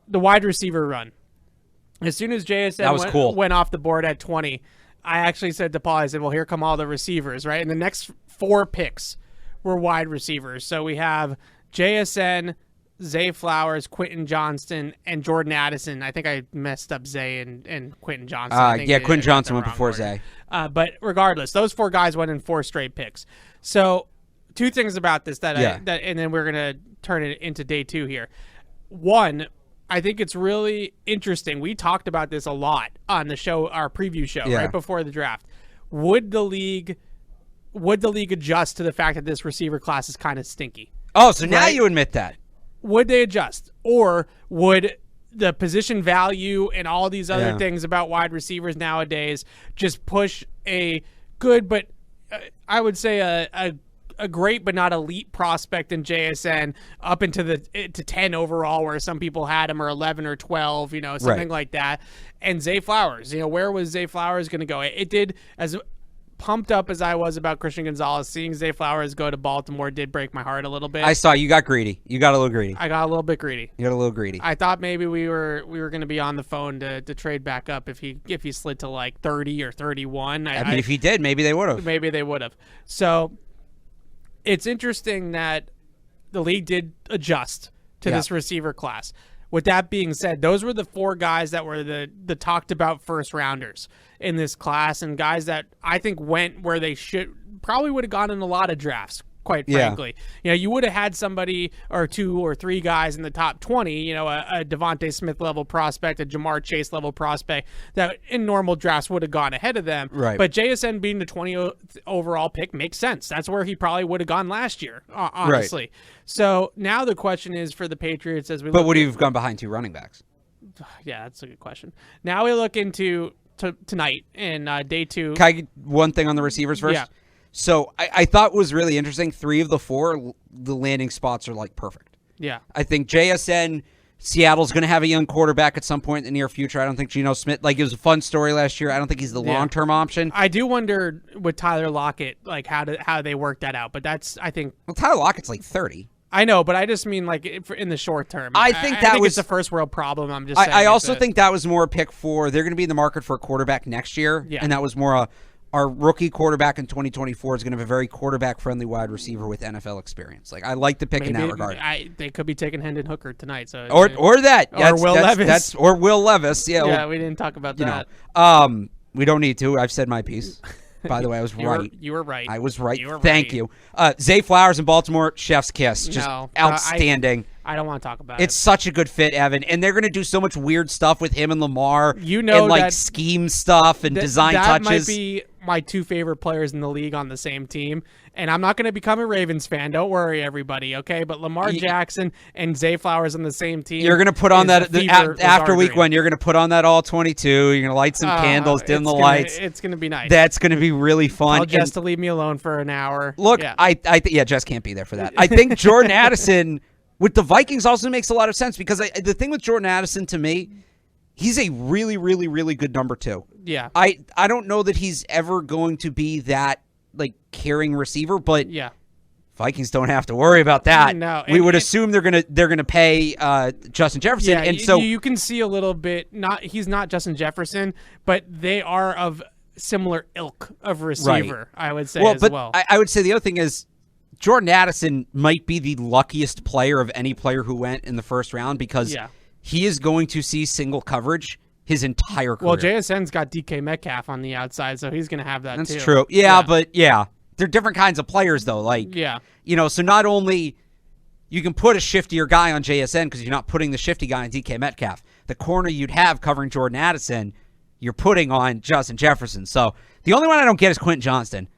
The wide receiver run. As soon as JSN went off the board at 20, I actually said to Paul, I said, well, here come all the receivers, right? And the next 4 picks were wide receivers. So we have JSN, Zay Flowers, Quentin Johnston, and Jordan Addison. I think I messed up Zay and Quentin Johnston. Quentin Johnston went before Zay. But regardless, those 4 guys went in 4 straight picks. So 2 things about this and then we're going to turn it into day 2 here. One, I think it's really interesting. We talked about this a lot on the show, our preview show, right before the draft. Would the league adjust to the fact that this receiver class is kind of stinky? Oh, so now you admit that. Would they adjust? Or would the position value and all these other things about wide receivers nowadays just push a good, but I would say a great but not elite prospect in JSN up into to 10 overall, where some people had him, or 11 or 12, something like that. And Zay Flowers, where was Zay Flowers going to go? It did, as pumped up as I was about Christian Gonzalez, seeing Zay Flowers go to Baltimore did break my heart a little bit. I saw you got greedy. You got a little greedy. I got a little bit greedy. You got a little greedy. I thought maybe we were going to be on the phone to trade back up if he slid to like 30 or 31. I mean, if he did, maybe they would have. Maybe they would have. So it's interesting that the league did adjust to this receiver class. With that being said, those were the 4 guys that were the talked about first rounders in this class, and guys that I think went where they probably would have gone in a lot of drafts, quite frankly. You would have had somebody or 2 or 3 guys in the top 20, a Devontae Smith level prospect, a Jamar Chase level prospect that in normal drafts would have gone ahead of them. Right. But JSN being the 20th overall pick makes sense. That's where he probably would have gone last year, honestly. Right. So now the question is for the Patriots as we look. But would he have gone behind 2 running backs? Yeah, that's a good question. Now we look into tonight in day 2. Can I get one thing on the receivers first? Yeah. So I thought was really interesting. 3 of the 4, the landing spots are like perfect. Yeah. I think JSN, Seattle's going to have a young quarterback at some point in the near future. I don't think Geno Smith, it was a fun story last year. I don't think he's the long-term option. I do wonder with Tyler Lockett, how they work that out. But that's, I think. Well, Tyler Lockett's like 30. I know, but I just mean in the short term. I think that was it's a first world problem. I'm just saying. I also think that was more a pick for, they're going to be in the market for a quarterback next year. Yeah. And that was more our rookie quarterback in 2024 is going to have a very quarterback-friendly wide receiver with NFL experience. I like the pick in that regard. They could be taking Hendon Hooker tonight. So or that. Or Will Levis. Or Will Levis. Yeah, yeah, we didn't talk about that. We don't need to. I've said my piece. By the way, I was right. You were right. I was right. Thank you. Zay Flowers in Baltimore, chef's kiss. Just outstanding. I don't want to talk about it. It's such a good fit, Evan. And they're going to do so much weird stuff with him and Lamar. And scheme stuff and design touches. That might be my 2 favorite players in the league on the same team. And I'm not going to become a Ravens fan. Don't worry, everybody, okay? But Lamar Jackson and Zay Flowers on the same team. You're going to put on that after week 1. You're going to put on that all 22. You're going to light some candles, dim the lights. It's going to be nice. That's going to be really fun. Tell Jess to leave me alone for an hour. Look, I think Jess can't be there for that. I think Jordan Addison with the Vikings also makes a lot of sense because the thing with Jordan Addison to me he's a really, really, really good number 2. Yeah. I don't know that he's ever going to be that like carrying receiver, but yeah. Vikings don't have to worry about that. No, we would assume they're gonna pay Justin Jefferson, yeah, and so you can see a little bit. He's not Justin Jefferson, but they are of similar ilk of receiver. Right. I would say as well. I would say the other thing is Jordan Addison might be the luckiest player of any player who went in the first round because he is going to see single coverage his entire career. Well, JSN's got DK Metcalf on the outside, so he's going to have that too. That's true. Yeah, but they're different kinds of players, though. Like, so not only you can put a shiftier guy on JSN because you're not putting the shifty guy on DK Metcalf. The corner you'd have covering Jordan Addison, you're putting on Justin Jefferson. So the only one I don't get is Quentin Johnston.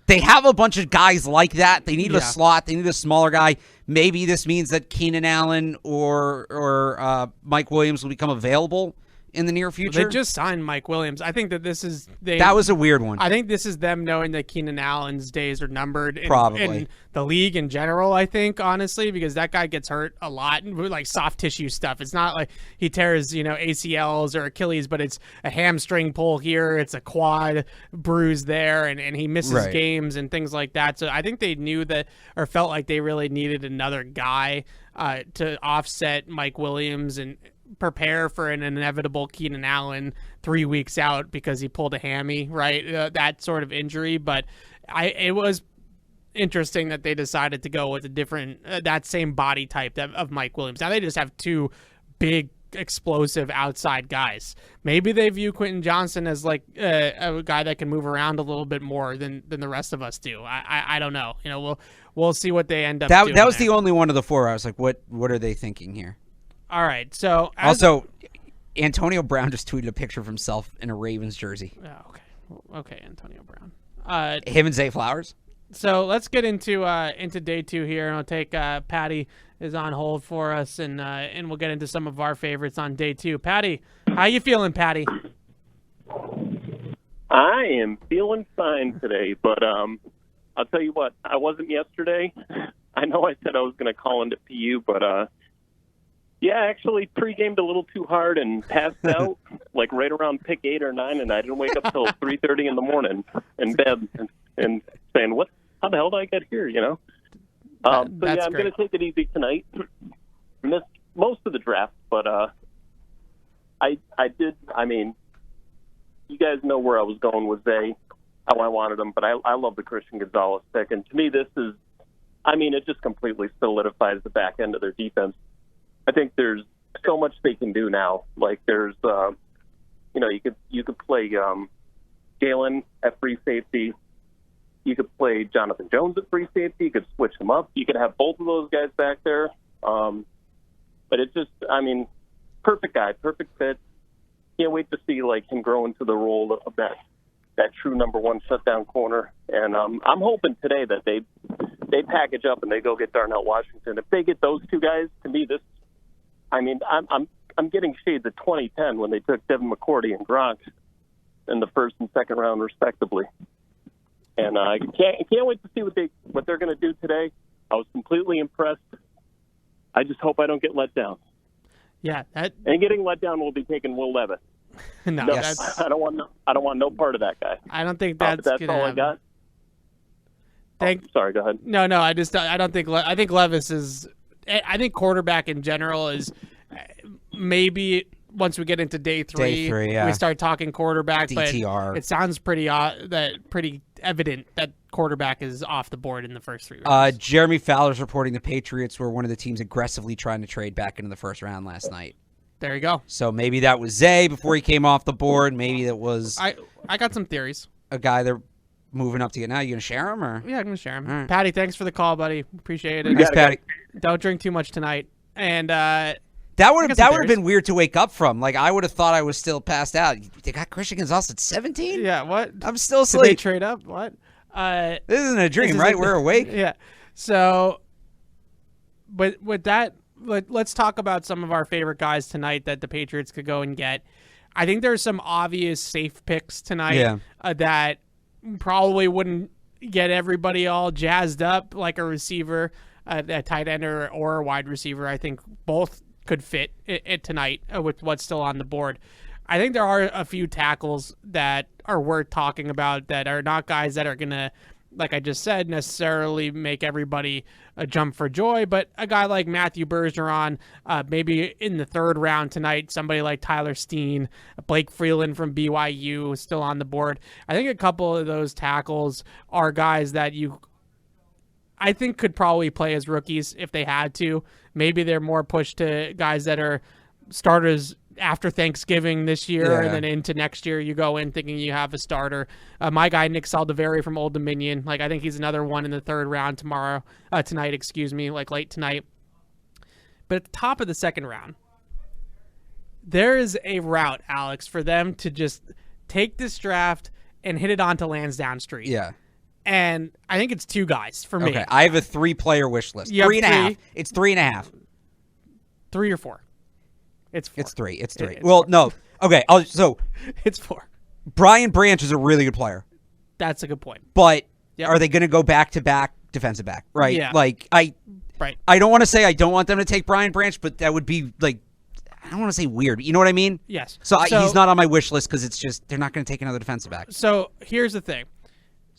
They have a bunch of guys like that. They need a slot. They need a smaller guy. Maybe this means that Keenan Allen or Mike Williams will become available in the near future. They just signed Mike Williams. I think that that was a weird one. I think this is them knowing that Keenan Allen's days are numbered in the league in general, I think, honestly, because that guy gets hurt a lot, like soft tissue stuff. It's not like he tears, ACLs or Achilles, but it's a hamstring pull here, it's a quad bruise there, and he misses games and things like that. So I think they knew that, or felt like they really needed another guy to offset Mike Williams and prepare for an inevitable Keenan Allen 3 weeks out because he pulled a hammy, right? That sort of injury. But it was interesting that they decided to go with a different, that same body type of Mike Williams. Now they just have 2 big, explosive outside guys. Maybe they view Quentin Johnston as like a guy that can move around a little bit more than the rest of us do. I don't know. We'll see what they end up doing. That was the only one of the 4 I was like, what are they thinking here? All right, so also Antonio Brown just tweeted a picture of himself in a Ravens jersey. Okay, Antonio Brown. Him and Zay Flowers. So let's get into day 2 here, and I'll take Patty is on hold for us, and we'll get into some of our favorites on day 2. Patty, how you feeling, Patty? I am feeling fine today, but I'll tell you what, I wasn't yesterday. I know I said I was going to call into PU, but I actually pre-gamed a little too hard and passed out like right around pick 8 or 9, and I didn't wake up till 3:30 in the morning in bed and saying, how the hell did I get here, I'm going to take it easy tonight. Missed most of the draft, but I did, you guys know where I was going with Zay, how I wanted him, but I love the Christian Gonzalez pick, and to me this is, it just completely solidifies the back end of their defense. I think there's so much they can do now. Like there's, you could play Jalen at free safety. You could play Jonathan Jones at free safety. You could switch them up. You could have both of those guys back there. But it's just, perfect guy, perfect fit. Can't wait to see him grow into the role of that true number 1 shutdown corner. And I'm hoping today that they package up and they go get Darnell Washington. If they get those 2 guys, to me this. I'm getting shades of 2010 when they took Devin McCourty and Gronk in the 1st and 2nd round, respectively. And I can't wait to see what they're going to do today. I was completely impressed. I just hope I don't get let down. Yeah, and getting let down will be taking Will Levis. No, I don't want no part of that guy. I don't think that's all happen. I got. Sorry, go ahead. No, I don't think. I think Levis is. I think quarterback in general is maybe once we get into day 3, we start talking quarterback. DTR. But it sounds pretty evident that quarterback is off the board in the first 3 rounds. Jeremy Fowler's reporting the Patriots were one of the teams aggressively trying to trade back into the first round last night. There you go. So maybe that was Zay before he came off the board. Maybe that was I got some theories. A guy they're moving up to get now. You gonna share them or? Yeah, I'm gonna share them. Right. Patty, thanks for the call, buddy. Appreciate it. Thanks, Patty. Don't drink too much tonight. And that would have been weird to wake up from. Like I would have thought I was still passed out. They got Christian Gonzalez at 17. Yeah, what? I'm still asleep. Did they trade up? What? This isn't a dream, right? We're awake. Yeah. So, but with that, let's talk about some of our favorite guys tonight that the Patriots could go and get. I think there's some obvious safe picks tonight that probably wouldn't get everybody all jazzed up like a receiver, a tight end or a wide receiver. I think both could fit it tonight with what's still on the board. I think there are a few tackles that are worth talking about that are not guys that are going to, like I just said, necessarily make everybody jump for joy, but a guy like Matthew Bergeron, maybe in the third round tonight, somebody like Tyler Steen, Blake Freeland from BYU is still on the board. I think a couple of those tackles are guys that I think could probably play as rookies if they had to. Maybe they're more pushed to guys that are starters after Thanksgiving this year, and then into next year you go in thinking you have a starter. My guy Nick Saldiveri from Old Dominion, like I think he's another one in the third round tonight, like late tonight. But at the top of the second round, there is a route, Alex, for them to just take this draft and hit it onto Lansdowne Street. Yeah. And I think it's two guys for me. Okay, I have a 3-player wish list. You 3.5. It's 3.5. 3 or 4. It's 4. It's 3. It's 3. It's well, 4. No. Okay, so it's 4. Brian Branch is a really good player. That's a good point. But are they going to go back-to-back defensive back, right? Yeah. Like, I don't want to say I don't want them to take Brian Branch, but that would be, like, I don't want to say weird. You know what I mean? Yes. So he's not on my wish list because it's just they're not going to take another defensive back. So here's the thing.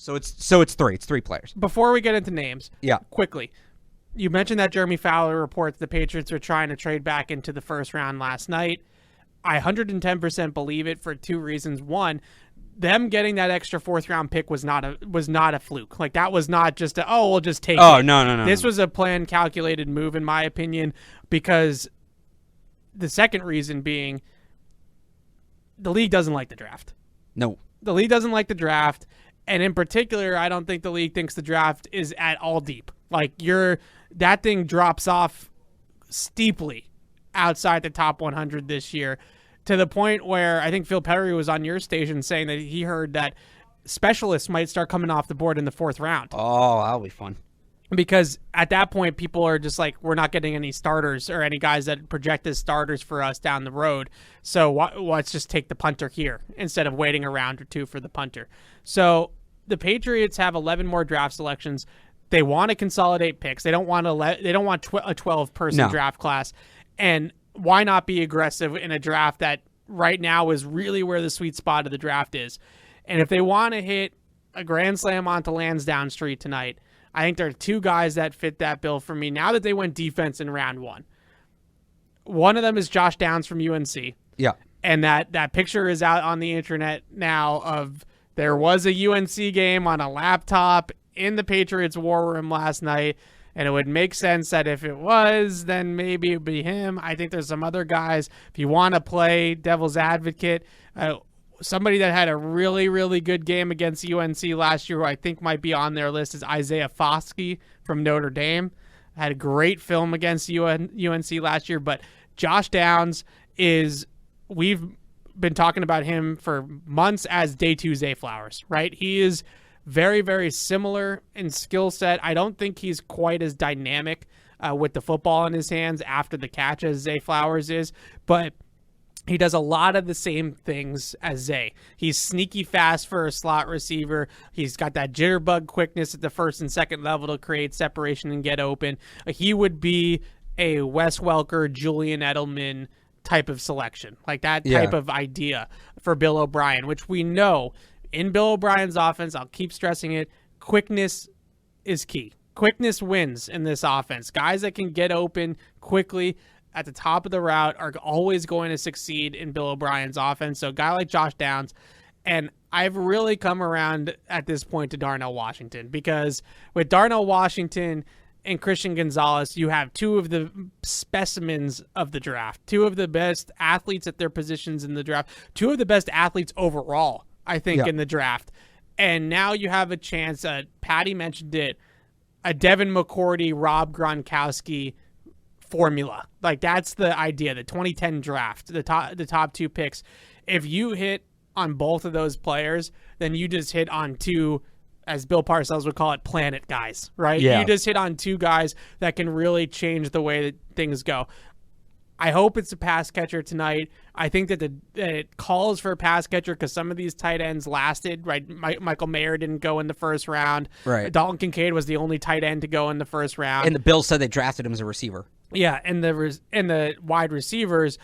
So it's 3. It's 3 players. Before we get into names, quickly, you mentioned that Jeremy Fowler reports the Patriots are trying to trade back into the first round last night. I 110% believe it for two reasons. One, them getting that extra fourth-round pick was not a fluke. Like, that was not just we'll just take it. Oh, no. This was a planned, calculated move, in my opinion, because the second reason being the league doesn't like the draft. No. The league doesn't like the draft. And in particular, I don't think the league thinks the draft is at all deep. Like, that thing drops off steeply outside the top 100 this year, to the point where I think Phil Perry was on your station saying that he heard that specialists might start coming off the board in the fourth round. Oh, that'll be fun. Because at that point, people are just like, we're not getting any starters or any guys that project as starters for us down the road. So let's just take the punter here instead of waiting a round or two for the punter. So the Patriots have 11 more draft selections. They want to consolidate picks. They don't want a 12-person draft class. And why not be aggressive in a draft that right now is really where the sweet spot of the draft is? And if they want to hit a grand slam onto Lansdowne Street tonight, I think there are two guys that fit that bill for me now that they went defense in round one. One of them is Josh Downs from UNC. Yeah. And that picture is out on the internet now of there was a UNC game on a laptop in the Patriots war room last night, and it would make sense that if it was, then maybe it would be him. I think there's some other guys. If you want to play devil's advocate, somebody that had a really, really good game against UNC last year who I think might be on their list is Isaiah Foskey from Notre Dame. Had a great film against UNC last year, but Josh Downs we've been talking about him for months as Day 2 Zay Flowers, right? He is very, very similar in skill set. I don't think he's quite as dynamic with the football in his hands after the catch as Zay Flowers is, but he does a lot of the same things as Zay. He's sneaky fast for a slot receiver. He's got that jitterbug quickness at the first and second level to create separation and get open. He would be a Wes Welker, Julian Edelman type of selection, like that type of idea for Bill O'Brien, which we know in Bill O'Brien's offense, I'll keep stressing it, quickness is key. Quickness wins in this offense. Guys that can get open quickly at the top of the route are always going to succeed in Bill O'Brien's offense. So a guy like Josh Downs, and I've really come around at this point to Darnell Washington, because with Darnell Washington and Christian Gonzalez, you have two of the specimens of the draft, two of the best athletes at their positions in the draft, two of the best athletes overall, I think, in the draft. And now you have a chance, Patty mentioned it, a Devin McCourty, Rob Gronkowski formula. Like, that's the idea, the 2010 draft, the top two picks. If you hit on both of those players, then you just hit on two, as Bill Parcells would call it, planet guys, right? Yeah. You just hit on two guys that can really change the way that things go. I hope it's a pass catcher tonight. I think that it calls for a pass catcher because some of these tight ends lasted, right? Michael Mayer didn't go in the first round. Right. Dalton Kincaid was the only tight end to go in the first round. And the Bills said they drafted him as a receiver. Yeah, and the wide receivers,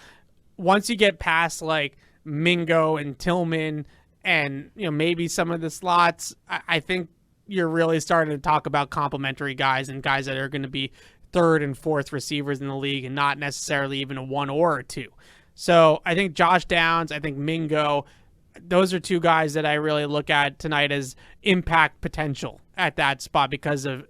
once you get past like Mingo and Tillman and maybe some of the slots, I think you're really starting to talk about complementary guys and guys that are going to be third and fourth receivers in the league and not necessarily even a one or a two. So I think Josh Downs, I think Mingo, those are two guys that I really look at tonight as impact potential at that spot because of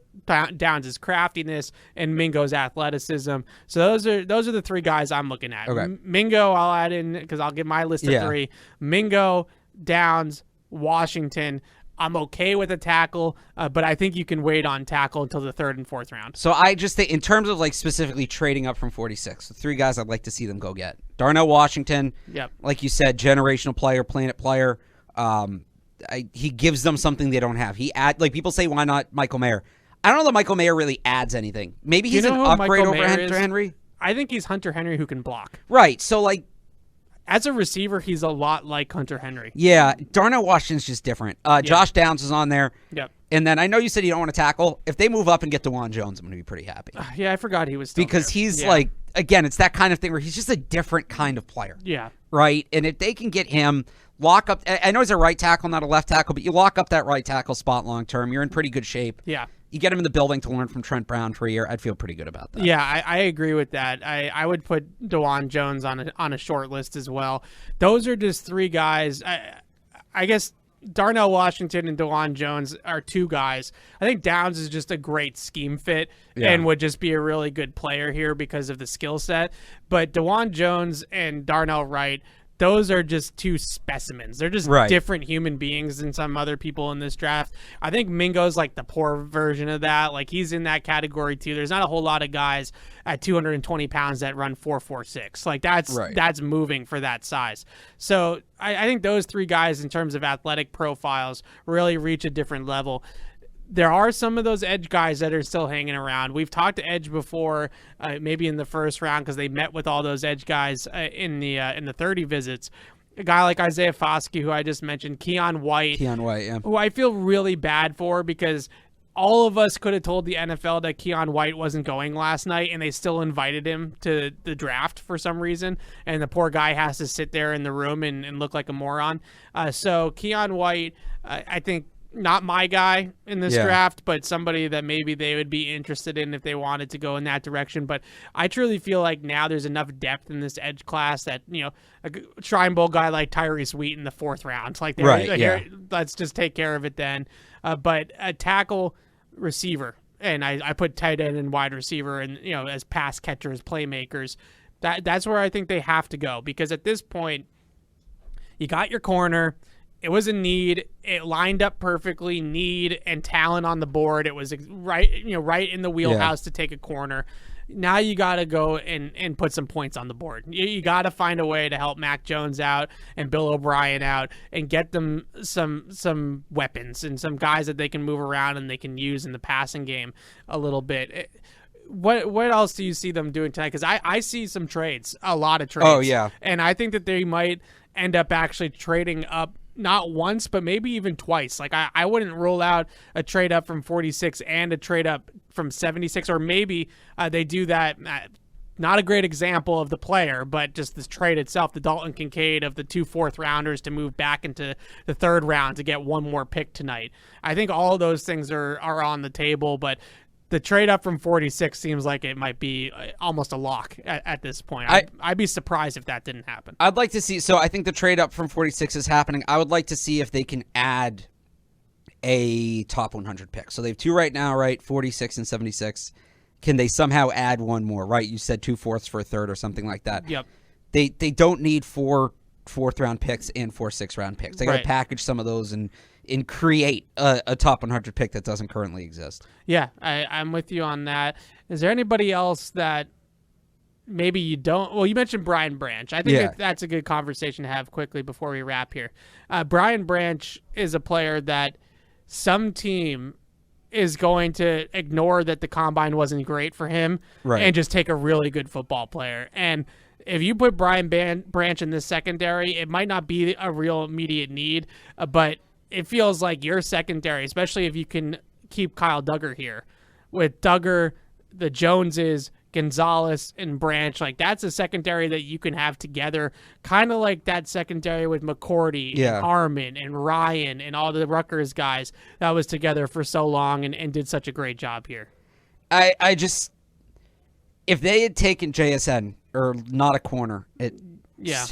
Downs' craftiness and Mingo's athleticism. So those are the three guys I'm looking at. Okay. Mingo, I'll add in because I'll give my list of three. Mingo, Downs, Washington. I'm okay with a tackle, but I think you can wait on tackle until the third and fourth round. So I just think in terms of like specifically trading up from 46, the three guys I'd like to see them go get. Darnell Washington, like you said, generational player, planet player. He gives them something they don't have. Like people say, why not Michael Mayer? I don't know that Michael Mayer really adds anything. Maybe he's an upgrade over Hunter Henry. I think he's Hunter Henry who can block. Right. So like, as a receiver, he's a lot like Hunter Henry. Yeah, Darnell Washington's just different. Josh Downs is on there. Yep. And then I know you said you don't want to tackle. If they move up and get DeJuan Jones, I'm going to be pretty happy. Yeah, I forgot he was still because there. He's like, again, it's that kind of thing where he's just a different kind of player. Yeah. Right? And if they can get him, lock up, I know he's a right tackle, not a left tackle, but you lock up that right tackle spot long term, you're in pretty good shape. Yeah. You get him in the building to learn from Trent Brown for a year. I'd feel pretty good about that. Yeah, I agree with that. I would put DeJuan Jones on a short list as well. Those are just three guys. I guess Darnell Washington and DeJuan Jones are two guys. I think Downs is just a great scheme fit and would just be a really good player here because of the skill set. But DeJuan Jones and Darnell Wright, those are just two specimens. They're just different human beings than some other people in this draft. I think Mingo's like the poor version of that. Like he's in that category too. There's not a whole lot of guys at 220 pounds that run 4.46. Like that's moving for that size. So I think those three guys in terms of athletic profiles really reach a different level. There are some of those edge guys that are still hanging around. We've talked to edge before, maybe in the first round because they met with all those edge guys in the 30 visits. A guy like Isaiah Foskey, who I just mentioned, Keon White, who I feel really bad for because all of us could have told the NFL that Keon White wasn't going last night, and they still invited him to the draft for some reason, and the poor guy has to sit there in the room and look like a moron. So Keon White, I think, not my guy in this draft, but somebody that maybe they would be interested in if they wanted to go in that direction. But I truly feel like now there's enough depth in this edge class that, a Shrine Bowl guy like Tyrese Wheat in the fourth round, like let's just take care of it then. But a tackle, receiver, and I put tight end and wide receiver and, as pass catchers, playmakers, that's where I think they have to go, because at this point you got your corner. It was a need. It lined up perfectly. Need and talent on the board. It was right in the wheelhouse to take a corner. Now you got to go and put some points on the board. You got to find a way to help Mac Jones out and Bill O'Brien out and get them some weapons and some guys that they can move around and they can use in the passing game a little bit. What else do you see them doing tonight? Because I see some trades, a lot of trades. Oh, yeah. And I think that they might end up actually trading up not once, but maybe even twice. Like I wouldn't rule out a trade up from 46 and a trade up from 76, or maybe they do that. Not a great example of the player, but just this trade itself, the Dalton Kincaid of the 2 fourth rounders to move back into the third round to get one more pick tonight. I think all of those things are on the table, but the trade up from 46 seems like it might be almost a lock at this point. I'd be surprised if that didn't happen. I'd like to see. So I think the trade up from 46 is happening. I would like to see if they can add a top 100 pick. So they have 2 right now, right? 46 and 76. Can they somehow add one more? Right? You said 2 fourths for a third or something like that. Yep. They don't need 4 fourth round picks and 4 6th round picks. They got to package some of those and create a top 100 pick that doesn't currently exist. Yeah, I'm with you on that. Is there anybody else that maybe you don't? Well, you mentioned Brian Branch. I think that's a good conversation to have quickly before we wrap here. Brian Branch is a player that some team is going to ignore that the combine wasn't great for him and just take a really good football player. And if you put Brian Branch in this secondary, it might not be a real immediate need, but it feels like your secondary, especially if you can keep Kyle Duggar here. With Duggar, the Joneses, Gonzalez and Branch, like that's a secondary that you can have together, kind of like that secondary with McCourty and Harmon and Ryan and all the Rutgers guys that was together for so long and did such a great job here. I just, if they had taken JSN or not a corner at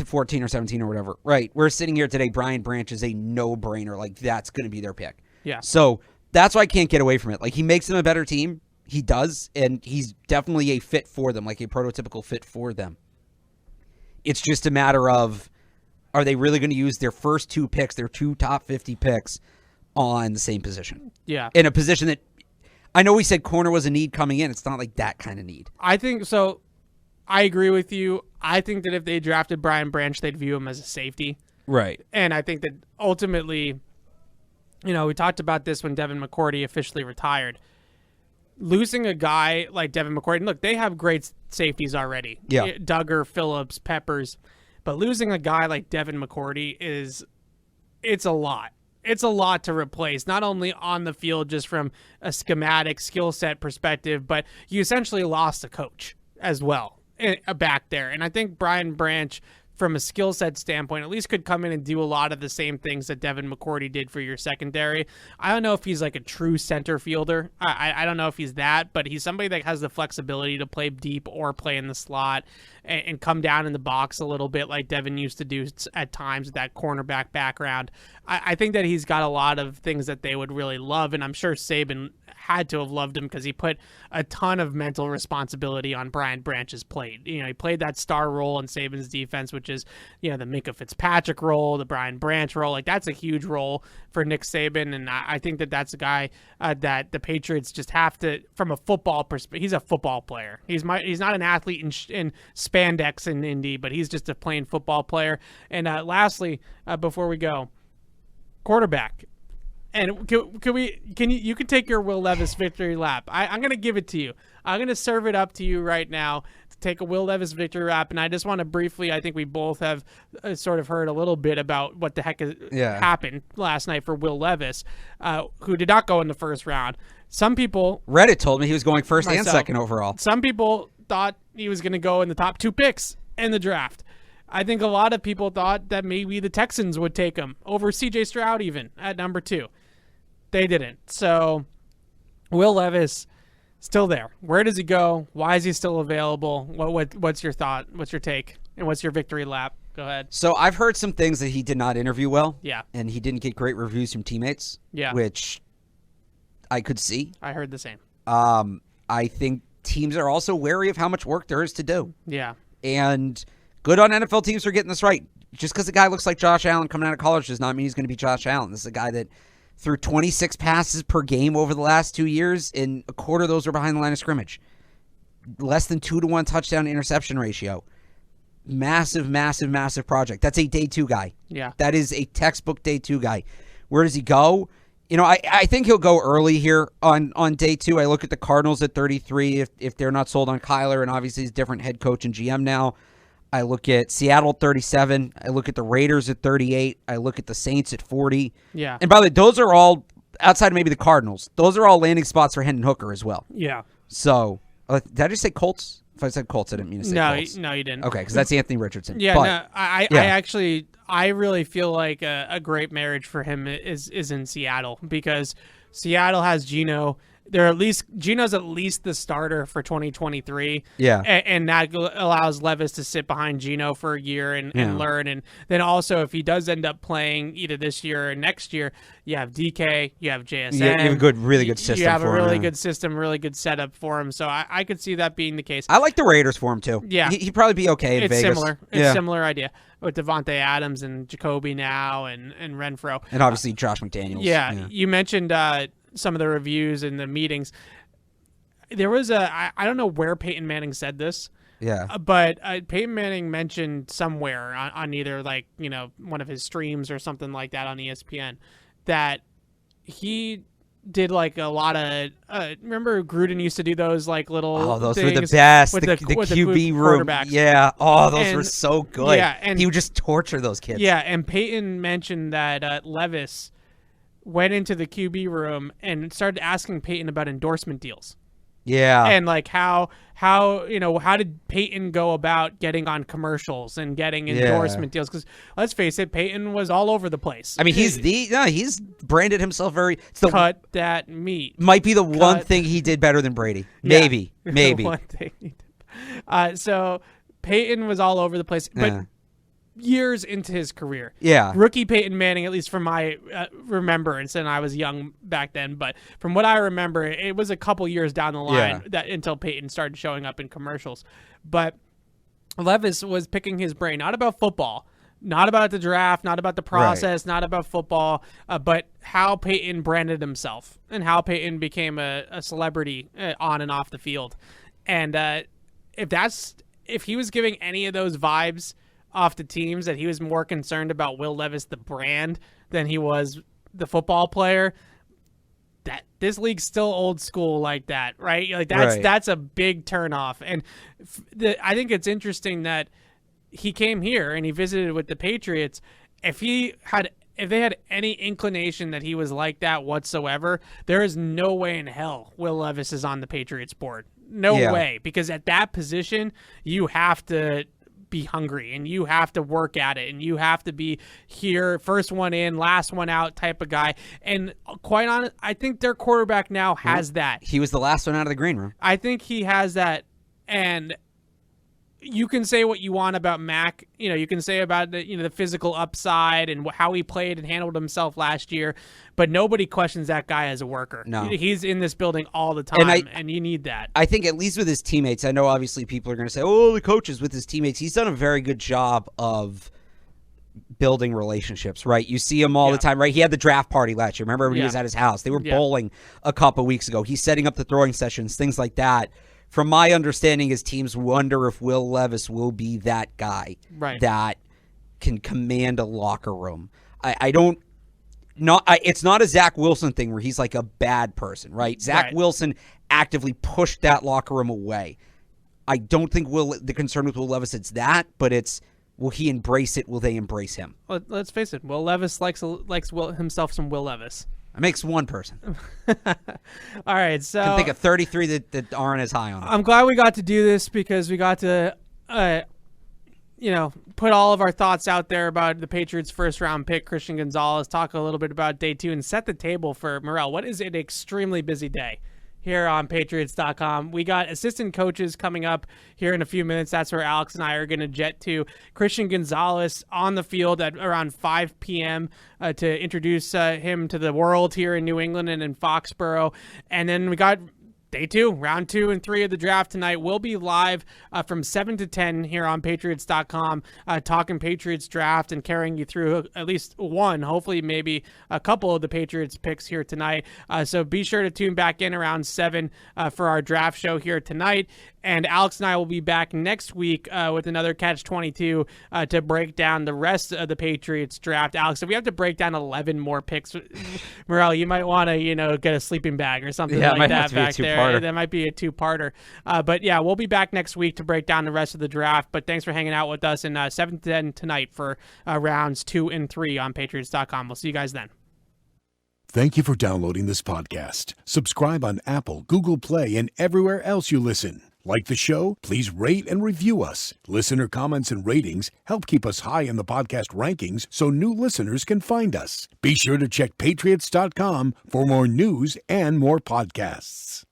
14 or 17 or whatever, right, we're sitting here today, Brian Branch is a no-brainer. Like, that's going to be their pick. Yeah. So that's why I can't get away from it. Like, he makes them a better team. He does, and he's definitely a fit for them, like a prototypical fit for them. It's just a matter of, are they really going to use their first 2 picks, their 2 top 50 picks, on the same position? Yeah. In a position that, I know we said corner was a need coming in. It's not like that kind of need. I think so. I agree with you. I think that if they drafted Brian Branch, they'd view him as a safety. Right. And I think that ultimately, we talked about this when Devin McCourty officially retired. Losing a guy like Devin McCourty, and look, they have great safeties already. Yeah. Duggar, Phillips, Peppers. But losing a guy like Devin McCourty it's a lot. It's a lot to replace, not only on the field just from a schematic skill set perspective, but you essentially lost a coach as well back there. And I think Brian Branch, from a skill set standpoint, at least could come in and do a lot of the same things that Devin McCourty did for your secondary. I don't know if he's like a true center fielder. I don't know if he's that, but he's somebody that has the flexibility to play deep or play in the slot and come down in the box a little bit like Devin used to do at times with that cornerback background. I think that he's got a lot of things that they would really love, and I'm sure Saban had to have loved him because he put a ton of mental responsibility on Brian Branch's plate. He played that star role in Saban's defense, which is, the Minkah Fitzpatrick role, the Brian Branch role. Like, that's a huge role for Nick Saban, and I think that that's a guy that the Patriots just have to, from a football perspective, he's a football player. He's not an athlete in spandex in Indy, but he's just a plain football player. And lastly, before we go, quarterback. And you can take your Will Levis victory lap. I'm going to give it to you. I'm going to serve it up to you right now to take a Will Levis victory lap. And I just want to briefly, I think we both have sort of heard a little bit about what the heck happened last night for Will Levis, who did not go in the first round. Some people... Reddit told me he was going first and second overall. Some people thought he was going to go in the top 2 picks in the draft. I think a lot of people thought that maybe the Texans would take him over C.J. Stroud even at number 2. They didn't. So Will Levis still there. Where does he go? Why is he still available? What's your thought? What's your take? And what's your victory lap? Go ahead. So I've heard some things that he did not interview well. Yeah. And he didn't get great reviews from teammates. Yeah. Which I could see. I heard the same. I think teams are also wary of how much work there is to do. Yeah. And good on NFL teams for getting this right. Just because a guy looks like Josh Allen coming out of college does not mean he's going to be Josh Allen. This is a guy that threw 26 passes per game over the last 2 years, and a quarter of those were behind the line of scrimmage. Less than 2-to-1 touchdown to interception ratio. Massive, massive, massive project. That's a day 2 guy. Yeah. That is a textbook day 2 guy. Where does he go? I think he'll go early here on day 2. I look at the Cardinals at 33 if they're not sold on Kyler, and obviously he's a different head coach and GM now. I look at Seattle at 37. I look at the Raiders at 38. I look at the Saints at 40. Yeah. And by the way, those are all, outside of maybe the Cardinals, those are all landing spots for Hendon Hooker as well. Yeah. So, did I just say Colts? If I said Colts, I didn't mean to say Colts. No, you didn't. Okay, because that's Anthony Richardson. Yeah, but, I really feel like a great marriage for him is in Seattle, because Seattle has Geno. Geno's at least the starter for 2023. Yeah. And that allows Levis to sit behind Geno for a year and learn. And then also, if he does end up playing either this year or next year, you have DK, you have JSN. You have a really good system. You have a really good system, really good setup for him. So I could see that being the case. I like the Raiders for him, too. Yeah. He'd probably be okay in It's Vegas. similar. It's similar idea with Devontae Adams and Jacoby now and Renfro. And obviously Josh McDaniels. Yeah. You mentioned some of the reviews and the meetings. There was I don't know where Peyton Manning said this. Yeah. But Peyton Manning mentioned somewhere on either one of his streams or something like that on ESPN that he did like a lot of remember Gruden used to do those like little those were the best with the QB room. Yeah. Those were so good. Yeah, and he would just torture those kids. Yeah, and Peyton mentioned that Levis went into the QB room and started asking Peyton about endorsement deals. Yeah. And like how did Peyton go about getting on commercials and getting endorsement deals? Because let's face it, Peyton was all over the place. I mean, he's branded himself very. Cut that meat. Might be the one thing he did better than Brady. Maybe. One thing he did. So Peyton was all over the place, but years into his career. Yeah. Rookie Peyton Manning, at least from my remembrance, and I was young back then, but from what I remember, it was a couple years down the line until Peyton started showing up in commercials. But Levis was picking his brain, not about football, not about the draft, not about the process, not about football, but how Peyton branded himself and how Peyton became a celebrity on and off the field. And if he was giving any of those vibes off the teams, that he was more concerned about Will Levis, the brand, than he was the football player, that this league's still old school like that, right? Like that's a big turnoff. And I think it's interesting that he came here and he visited with the Patriots. If they had any inclination that he was like that whatsoever, there is no way in hell Will Levis is on the Patriots board. No way, because at that position, you have to be hungry and you have to work at it and you have to be here, first one in, last one out type of guy. And quite honest, I think their quarterback now has that. He was the last one out of the green room. I think he has that. And you can say what you want about Mac. You can say about the physical upside and how he played and handled himself last year, but nobody questions that guy as a worker. No. He's in this building all the time, and you need that. I think at least with his teammates, I know obviously people are going to say, oh, the coaches with his teammates. He's done a very good job of building relationships, right? You see him all the time, right? He had the draft party last year. Remember when he was at his house? They were bowling a couple weeks ago. He's setting up the throwing sessions, things like that. From my understanding, his teams wonder if Will Levis will be that guy that can command a locker room. It's not a Zach Wilson thing where he's like a bad person, right? Zach Wilson actively pushed that locker room away. I don't think the concern with Will Levis is that, but it's, will he embrace it? Will they embrace him? Let's face it. Will Levis likes himself some Will Levis. It makes one person. All right, so I can think of 33 that aren't as high on it. I'm glad we got to do this because we got to, put all of our thoughts out there about the Patriots' first-round pick, Christian Gonzalez, talk a little bit about day 2, and set the table for Morel. What is an extremely busy day here on Patriots.com. We got assistant coaches coming up here in a few minutes. That's where Alex and I are going to jet to. Christian Gonzalez on the field at around 5 p.m. To introduce him to the world here in New England and in Foxborough. And then we got day 2, round 2 and 3 of the draft tonight. We'll be live from 7 to 10 here on Patriots.com, talking Patriots draft and carrying you through at least one, hopefully maybe a couple of the Patriots picks here tonight. So be sure to tune back in around 7 for our draft show here tonight. And Alex and I will be back next week with another Catch-22 to break down the rest of the Patriots draft. Alex, if we have to break down 11 more picks, Morel, you might want to get a sleeping bag or something like that back there. That might be a two-parter. But yeah, we'll be back next week to break down the rest of the draft. But thanks for hanging out with us in 7 to 10 tonight for rounds 2 and 3 on Patriots.com. We'll see you guys then. Thank you for downloading this podcast. Subscribe on Apple, Google Play, and everywhere else you listen. Like the show? Please rate and review us. Listener comments and ratings help keep us high in the podcast rankings so new listeners can find us. Be sure to check Patriots.com for more news and more podcasts.